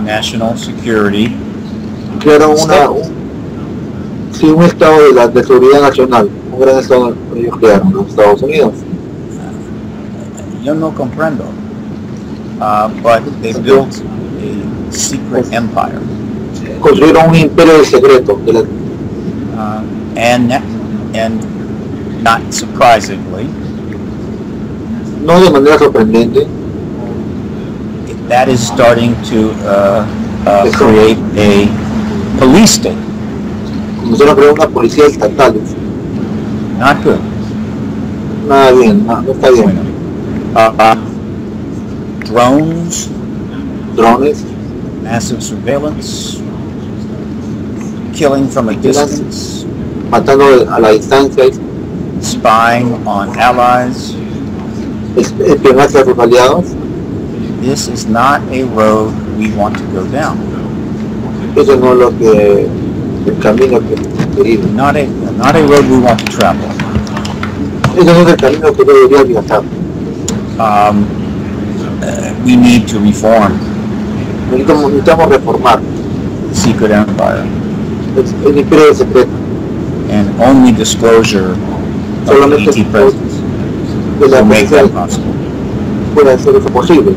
national security crearon un estado de seguridad nacional, un gran estado que ellos crearon, los Estados Unidos. Yo no comprendo, but they built a secret empire. Construyeron un imperio de secreto. And not surprisingly, No de manera sorprendente, that is starting to create a police state. comenzaron a crear una policía estatal. Not good. Nada bien, no está bien. Drones, Drones, massive surveillance, killing from a distance, matando a la distancia, spying on allies. espionaje a sus aliados. This is not a road we want to go down. Eso no es lo que el camino que querido. Not a road we want to travel. Ese no es el camino que debería viajar. We need to reform Necesitamos reformar the secret empire, el imperio de secreto. and only disclosure of the Solamente ET presence de la will make that policía possible. puede hacer eso posible.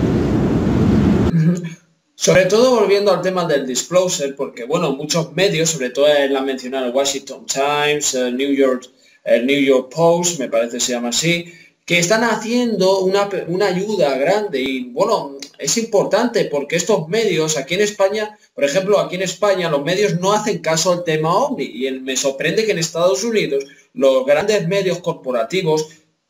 Sobre todo volviendo al tema del disclosure, porque bueno, muchos medios, sobre todo él ha mencionado el Washington Times, New York Post, me parece que se llama así, que están haciendo una ayuda grande y bueno, es importante porque estos medios aquí en España, por ejemplo, aquí en España los medios no hacen caso al tema OVNI y me sorprende que en Estados Unidos los grandes medios corporativos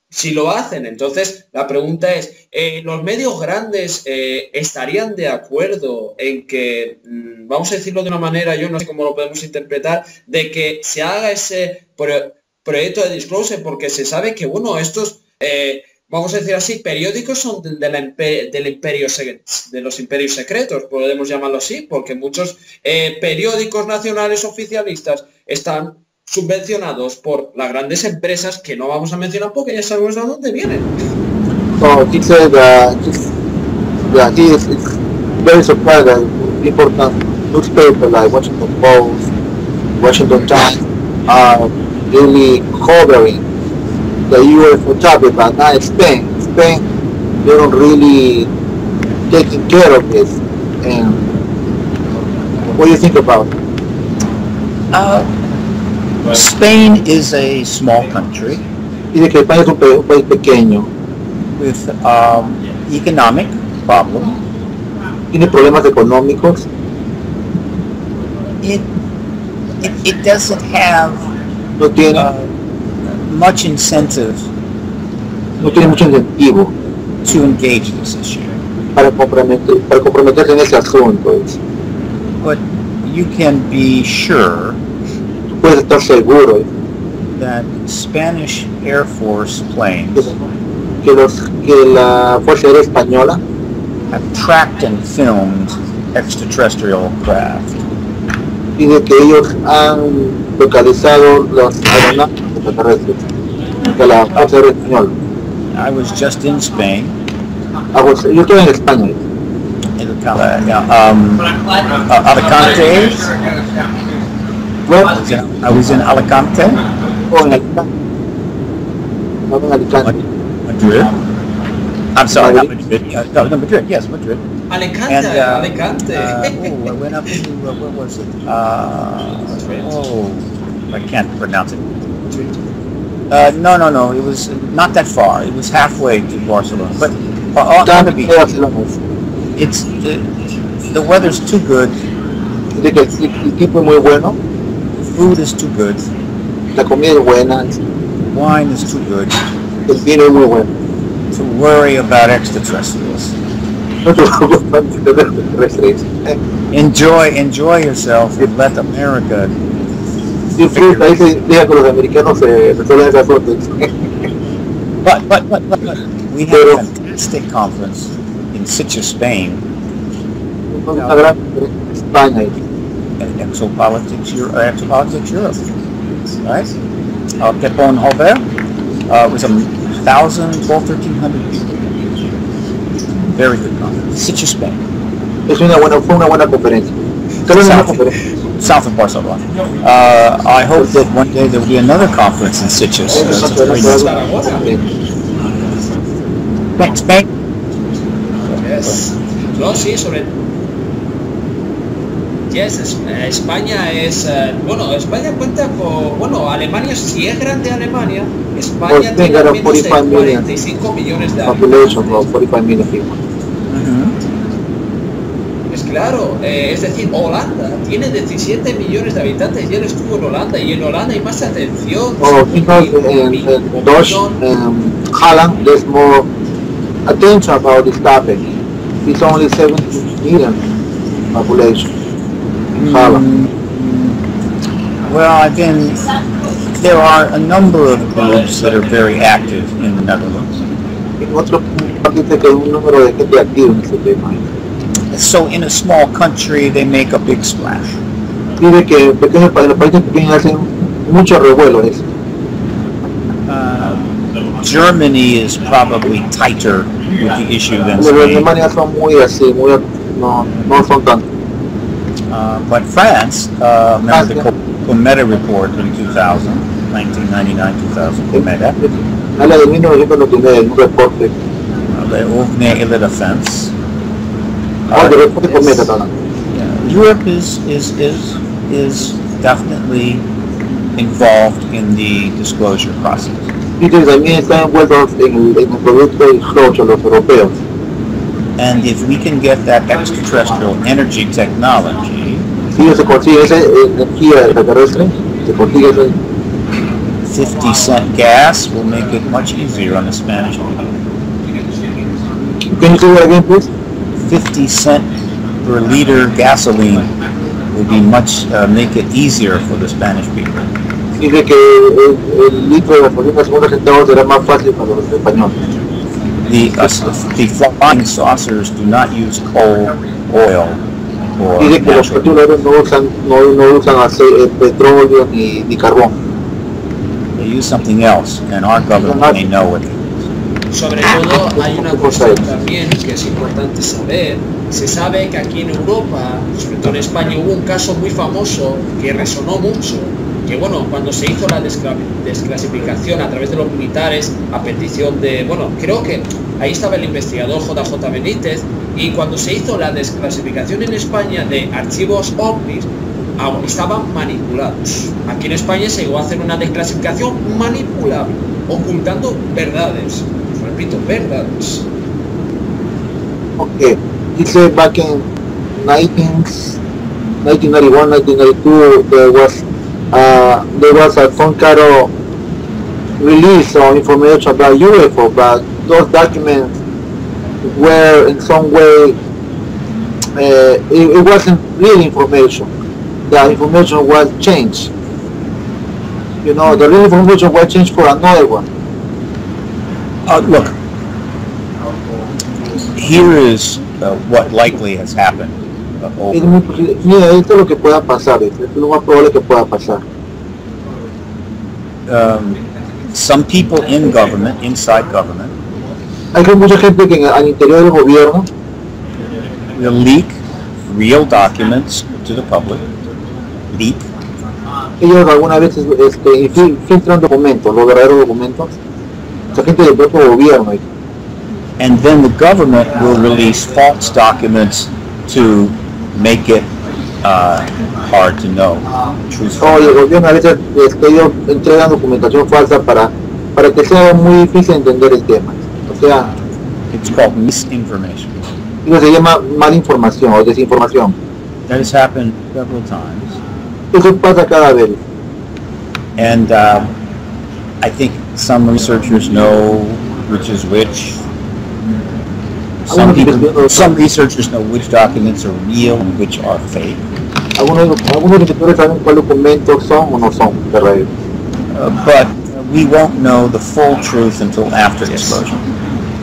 sí lo hacen. Entonces la pregunta es, ¿los medios grandes estarían de acuerdo en que, vamos a decirlo de una manera, yo no sé cómo lo podemos interpretar, de que se haga ese proyecto de disclosure? Porque se sabe que, bueno, estos, vamos a decir así, periódicos son de los imperios secretos, podemos llamarlo así, porque muchos periódicos nacionales oficialistas están subvencionados por las grandes empresas que no vamos a mencionar porque ya sabemos de dónde vienen. So he said that he is very surprised that important newspapers like Washington Post, Washington Times are really covering the U.S. topic, but not Spain. Spain, they don't really taking care of this. And what do you think about it? Spain is a small country Dice que España es un país pequeño, with economic problems. tiene problemas económicos, It doesn't have no tiene much incentive mucho incentivo to engage this issue. para comprometerse en ese asunto. But you can be sure Tú puedes estar seguro that Spanish Air Force planes que la Fuerza Aérea Española have tracked and filmed extraterrestrial craft. dice que ellos han localizado las aeronaves extraterrestres de la Fuerza Aérea Española. I was just in Spain, Yo estoy en España. in Alicante. Bueno, I was in Alicante, o en Alicante. No, en Alicante. Madrid. I'm sorry, not Madrid. No, Madrid. Yes, Madrid. Alicante, And Alicante. I went up to what was it? I can't pronounce it. No. It was not that far. It was halfway to Barcelona. But on the beach, it's the weather's too good Dice que el tipo es muy bueno. Food is too good. La comida es buena. Wine is too good. El vino es muy bueno. To worry about extraterrestrials. No te preocupes de extraterrestres. Enjoy yourself and let America. Disfruta, ahí se deja que los americanos se resuelvan esas cosas. But we had a fantastic conference in Csijuan, Spain. Una gran España. Exopolitics Europe, right? Pepon Holbert was 1,000, 1,300 people. Very good conference. Csijuan, Spain. Fue una buena conferencia. South of Barcelona. I hope that one day there will be another conference in Csijuan. Spain. Yes. No, sí, sobre. Yes, España es, España cuenta con, Alemania, si es grande Alemania, España tiene al menos 45 millones de habitantes. Es claro, es decir, Holanda tiene 17 millones de habitantes y él estuvo en Holanda, y en Holanda hay más atención. Holland, there's more attention about this topic. It's only 70 million population. Well, again, there are a number of groups that are very active in the Netherlands. So in a small country, they make a big splash. Germany is probably tighter with the issue than Spain. But France, remember the Cometa report in 2000, 1999-2000, Cometa. The Ovne et la Defense. Europe is definitely involved in the disclosure process. And if we can get that extraterrestrial energy technology, 50-cent gas will make it much easier on the Spanish people. Can you say that again, please? 50 cent per liter gasoline will be make it easier for the Spanish people. Dice que el litro de gasolina 50 centavos será más fácil para los españoles. The flying saucers do not use coal, oil, or dice que los petroleros no usan petróleo ni carbón. They use something else, and our government may know what it is. Sobre todo hay una cosa también que es importante saber. Se sabe que aquí en Europa, sobre todo en España, hubo un caso muy famoso que resonó mucho, que cuando se hizo la desclasificación a través de los militares a petición de, creo que ahí estaba el investigador JJ Benítez, y cuando se hizo la desclasificación en España de archivos ovnis, estaban manipulados. Aquí en España se llegó a hacer una desclasificación manipulable, ocultando verdades, repito, verdades. Okay, dice back in 1991, 1992, there was a Concaro release of information about UFO, but those documents were in some way, it wasn't real information. The information was changed. The real information was changed for another one. Look, here is what likely has happened. Mira, esto es lo que pueda pasar, esto es lo más probable que pueda pasar. Some people in government, inside government, hay mucha gente que al interior del gobierno will leak real documents to the public. Leak. Ellos algunas veces filtran documentos, los verdaderos documentos, esa gente del propio gobierno. And then the government will release false documents to make it hard to know. El gobierno a veces ellos entregan documentación falsa para que sea muy difícil entender el tema. O sea, it's called misinformation. Eso se llama mala información o desinformación. That has happened several times. Eso pasa cada vez. And I think some researchers know which is which. Some researchers know which documents are real and which are fake. Algunos escritores saben cuáles documentos son o no son verdaderos. But we won't know the full truth until after the explosion.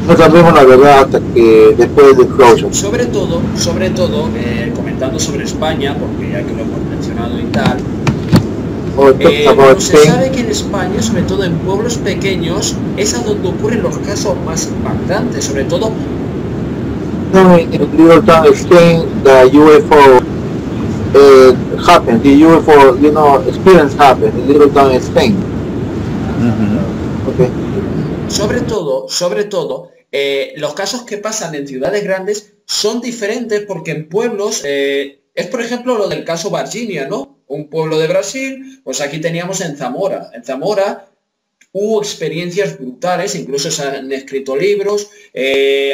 No sabemos la verdad hasta que después del explosion. Sobre todo, comentando sobre España, porque ya que lo hemos mencionado y tal, se sabe que en España, sobre todo en pueblos pequeños, es a donde ocurren los casos más impactantes, sobre todo. In little town Spain, the UFO happened. The UFO, experience happened in little town Spain. Okay. Sobre todo, los casos que pasan en ciudades grandes son diferentes porque en pueblos, es por ejemplo lo del caso Virginia, ¿no? Un pueblo de Brasil, pues aquí teníamos en Zamora. En Zamora hubo experiencias brutales, incluso se han escrito libros,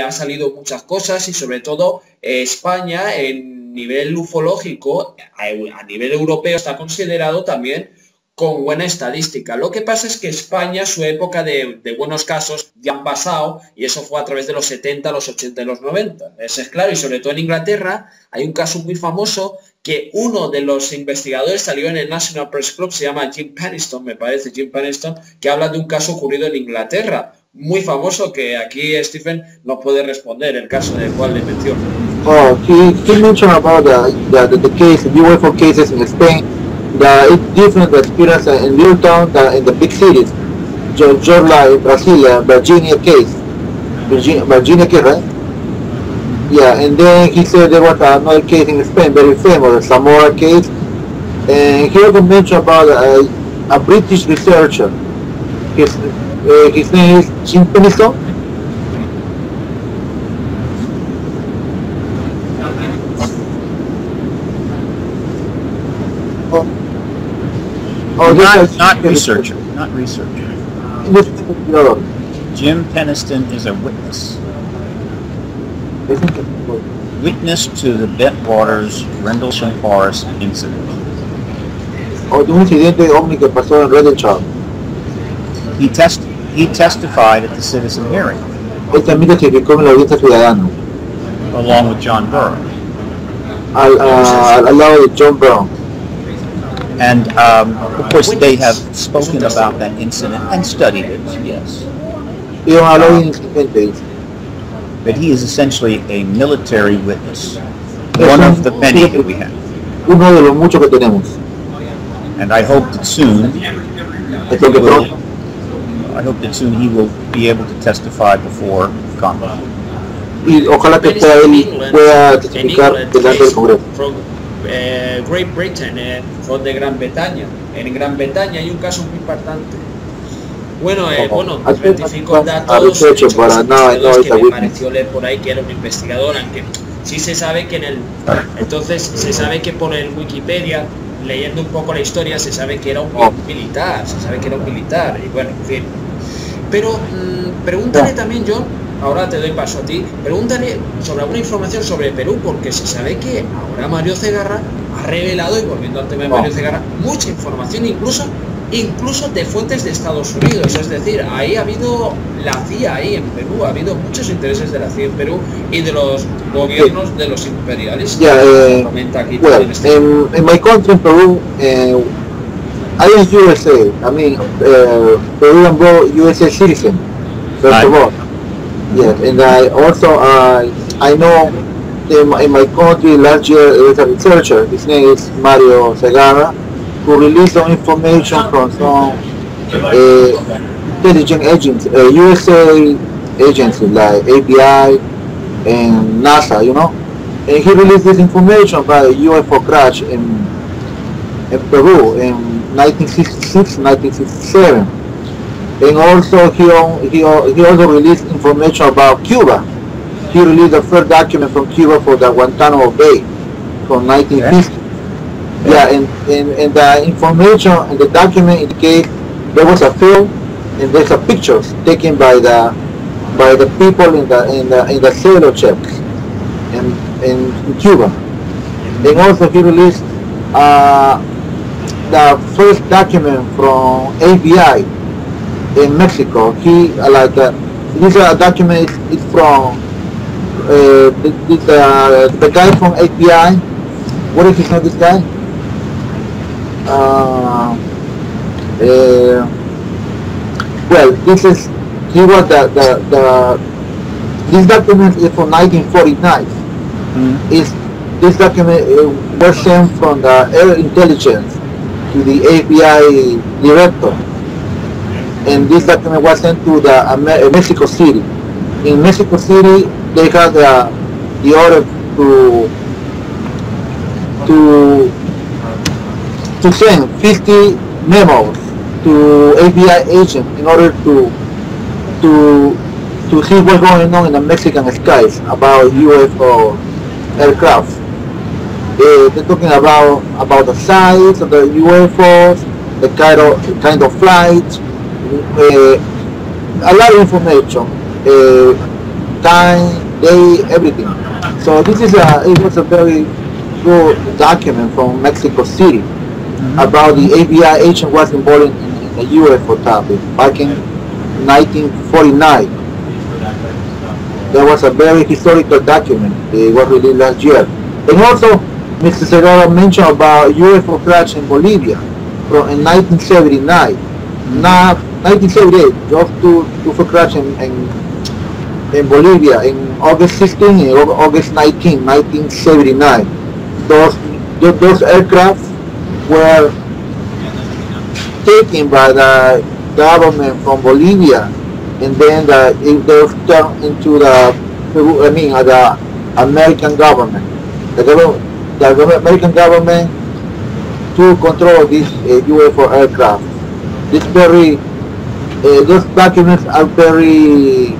ha salido muchas cosas y sobre todo España en nivel ufológico, a nivel europeo está considerado también con buena estadística. Lo que pasa es que España, su época de buenos casos ya han pasado y eso fue a través de los 70, los 80 y los 90. Eso es claro, y sobre todo en Inglaterra hay un caso muy famoso que uno de los investigadores salió en el National Press Club, se llama Jim Penniston, me parece, Jim Penniston, que habla de un caso ocurrido en Inglaterra, muy famoso, que aquí Stephen nos puede responder, el caso del cual le menciono. Oh, he mentioned about the case, the UFO cases in Spain. It's different experience in little town than in the big cities. Georgia, Brazil, Virginia case, right? Yeah, and then he said there was another case in Spain, very famous, the Zamora case. And he also mentioned about a British researcher. His name is Jim Penniston. Not researcher. Jim Penniston is a witness. Witness to the Bentwaters Rendlesham Forest incident. De un incidente ovni que pasó en Rendlesham. He testified at the citizen hearing. Él también testificó en la audiencia ciudadana. Along with John Burroughs. Al lado de John Brown. And of course they have spoken about that incident and studied it, yes. But he is essentially a military witness, one of the many that we have. Uno de los muchos que tenemos. And I hope that soon he will be able to testify before Congress. Y ojalá que pueda testificar delante del Congreso. Great Britain, son de Gran Bretaña. En Gran Bretaña hay un caso muy impactante. Bueno, rectifico datos que me pareció leer por ahí que era un investigador, aunque sí se sabe que se sabe que por el Wikipedia, leyendo un poco la historia, se sabe que era un militar, y bueno, en fin. Pero pregúntale también, John, ahora te doy paso a ti, pregúntale sobre alguna información sobre Perú, porque se sabe que ahora Mario Cegarra ha revelado, y volviendo al tema de Mario Cegarra, mucha información, incluso de fuentes de Estados Unidos, es decir, ahí ha habido la CIA ahí en Perú, ha habido muchos intereses de la CIA en Perú y de los gobiernos de los imperialistas. Comenta aquí in my country, in Peru, I am USA, I mean, Peruvian USA citizen, first of all. Yeah, and I also I know in my country last year there was a researcher. His name is Mario Segarra, who released some information from some intelligence agents, USA agencies like ABI and NASA, And he released this information about a UFO crash in Peru in 1966, 1967. And also he also released information about Cuba. He released the first document from Cuba for the Guantanamo Bay from 1950. Yeah, and the information in the document indicates there was a film and there's a pictures taken by the people in the cellular checks in Cuba. And also he released the first document from ABI in Mexico. He this document is from the guy from ABI. What is his name? This guy? Well, he was this document is from 1949. This document was sent from the Air Intelligence to the ABI director, and this document was sent to the Mexico City. In Mexico City, they had the order to send 50 memos to ABI agents in order to see what's going on in the Mexican skies about UFO aircraft. They're talking about the size of the UFOs, the kind of flight, a lot of information, time, day, everything. So this is it was a very good document from Mexico City about the ABI agent was involved in the UFO topic back in 1949. There was a very historical document. It was released last year. And also, Mr. Serrano mentioned about UFO crash in Bolivia in 1979. Not 1978, just UFO crash in Bolivia in August 16 and August 19, 1979. Those aircraft were taken by the government from Bolivia, and then they were turned into the American government. The American government took control of these UFO aircraft. Those documents are very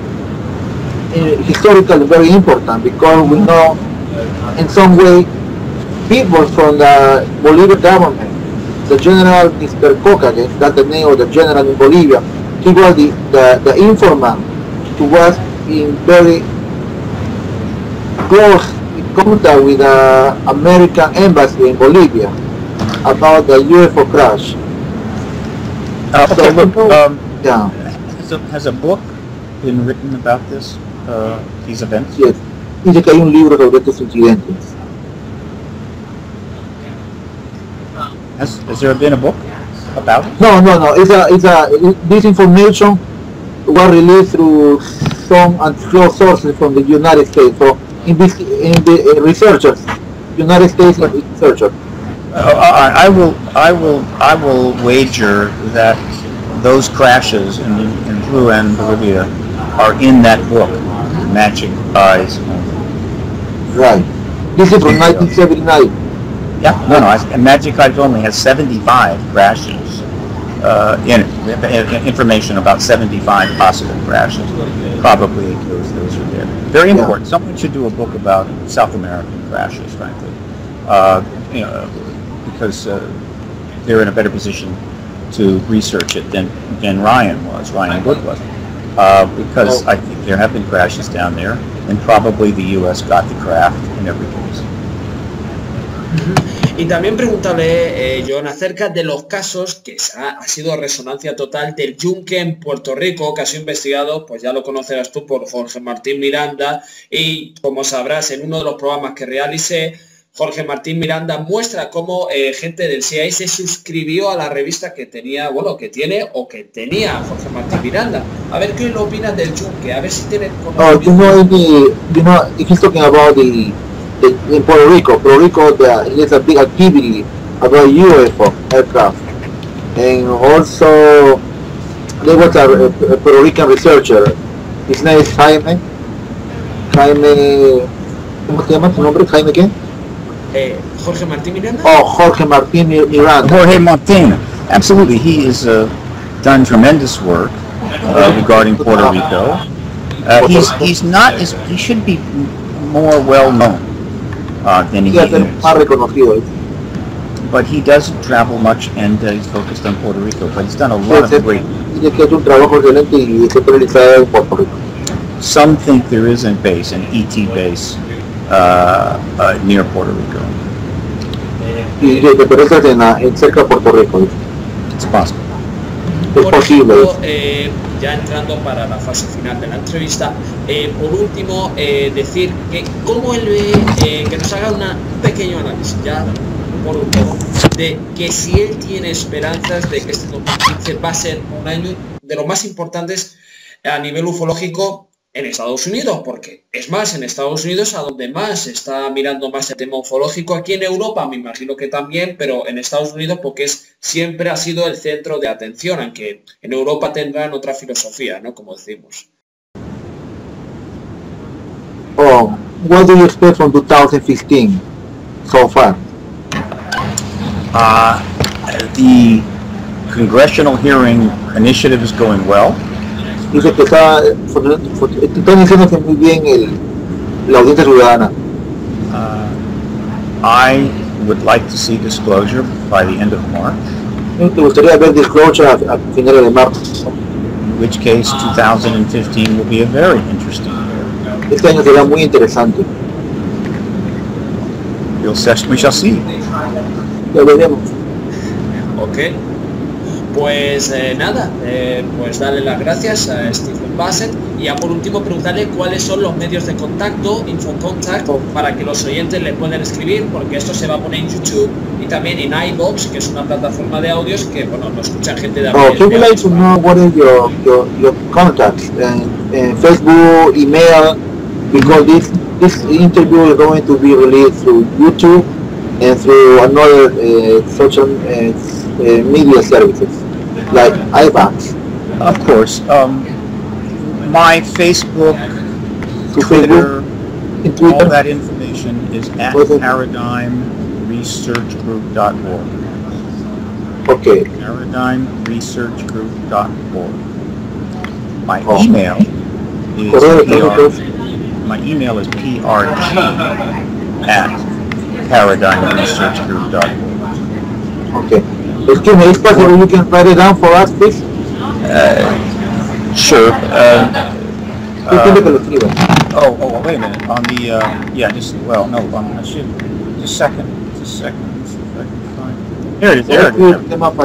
historically very important, because we know in some way people from the Bolivian government, the General Mr. Cocales, that's the name of the general in Bolivia, he was the informant who was in very close contact with the American embassy in Bolivia about the UFO crash. Okay, So, look, yeah, has a book been written about this, these events? yes. Dice que hay un libro sobre estos incidentes. Has there been a book about it? No. This information was released through some sources from the United States. So in the researchers, United States researchers. I will wager that those crashes in Peru and Bolivia are in that book, Magic Eyes. Right. This is from 1979. Yeah, no, Magic Eyes only has 75 crashes in it. Information about 75 possible crashes. Probably those are there. Very important. Yeah. Someone should do a book about South American crashes, frankly. Because they're in a better position to research it than Ryan Wood was. Because I think there have been crashes down there, and probably the U.S. got the craft in every case. Y también preguntarle, John, acerca de los casos que ha sido resonancia total del yunque en Puerto Rico, que ha sido investigado, pues ya lo conocerás tú, por Jorge Martín Miranda, y como sabrás, en uno de los programas que realicé, Jorge Martín Miranda muestra cómo gente del CIA se suscribió a la revista que tenía, bueno, que tiene o que tenía Jorge Martín Miranda. A ver qué lo opinas del yunque, a ver si tiene conocimiento. He's talking about in Puerto Rico, there's a big activity about UFO aircraft, and also there was a Puerto Rican researcher. His name is Jaime. ¿Cómo se llama su nombre? Jaime ¿qué? Jorge Martín Miranda. Oh, Jorge Martín Miranda. Jorge Martín, absolutely. He has done tremendous work regarding Puerto Rico. He's not as he should be more well known. Than he is. But he doesn't travel much, and he's focused on Puerto Rico. But he's done a lot of great. Some think there is a base, an ET base, near Puerto Rico. y te regresas en cerca de Puerto Rico. It's possible. Es posible. Ya entrando para la fase final de la entrevista, por último, decir que cómo él ve, que nos haga un pequeño análisis, ya por último, de que si él tiene esperanzas de que este 2015 va a ser un año de los más importantes a nivel ufológico en Estados Unidos, porque es más, en Estados Unidos a donde más se está mirando más el tema ufológico. Aquí en Europa me imagino que también, pero en Estados Unidos porque siempre ha sido el centro de atención, aunque en Europa tendrán otra filosofía, ¿no? Como decimos. Oh, what do you expect from 2015 so far? The congressional hearing initiative is going well. Dice que están diciendo que muy bien la audiencia ciudadana. I would like to see disclosure by the end of March. ¿Te gustaría ver disclosure a finales de marzo? In which case 2015 will be a very interesting year. Este año será muy interesante. We shall see. Ya veremos. Ok. Pues nada, pues darle las gracias a Steve Bassett y ya por último preguntarle cuáles son los medios de contacto, infocontact, para que los oyentes le puedan escribir, porque esto se va a poner en YouTube y también en iVoox, que es una plataforma de audios que, bueno, no escucha gente de He would like to know what is your contacts and Facebook, email, because this interview is going to be released through YouTube and through another social media services like iVoox. Of course. My Facebook, Twitter, all that information is at paradigmresearchgroup.org. Okay. Paradigmresearchgroup.org. My email is prg@paradigmresearchgroup.org. Okay. Excuse me, is it possible you can write it down for us, please? Sure. Wait a minute. On the yeah, just well, no, I should just a second. See if I can find. Here it is. There it is. Hang on.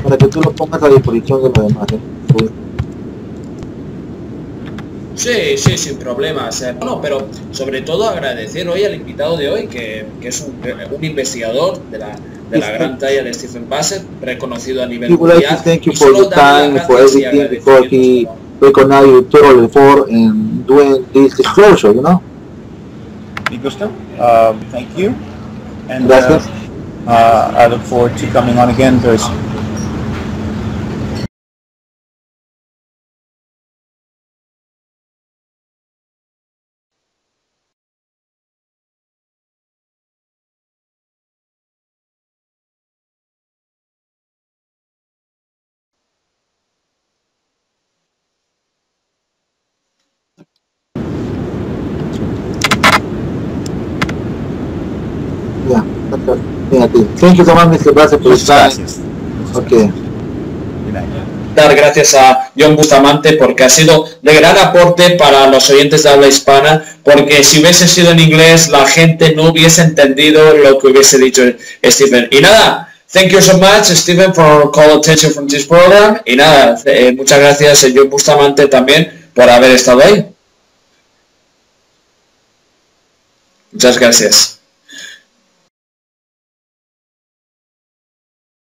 Para que tú lo pongas a disposición de los demás. Sí, sin problemas. Bueno, pero sobre todo agradecer hoy al invitado de hoy, que es un investigador de la gran talla de Steve Bassett, reconocido a nivel mundial. Thank you for your time, for everything, because he recognized you totally for in doing this disclosure, you know? Thank you. And I look forward to coming on again very soon. Thank you so much, Mr. Bassett, for your time. Okay. Dar gracias a John Bustamante porque ha sido de gran aporte para los oyentes de habla hispana, porque si hubiese sido en inglés la gente no hubiese entendido lo que hubiese dicho Stephen. Y nada, thank you so much, Stephen, for call attention from this program. Y nada, muchas gracias a John Bustamante también por haber estado ahí. Muchas gracias.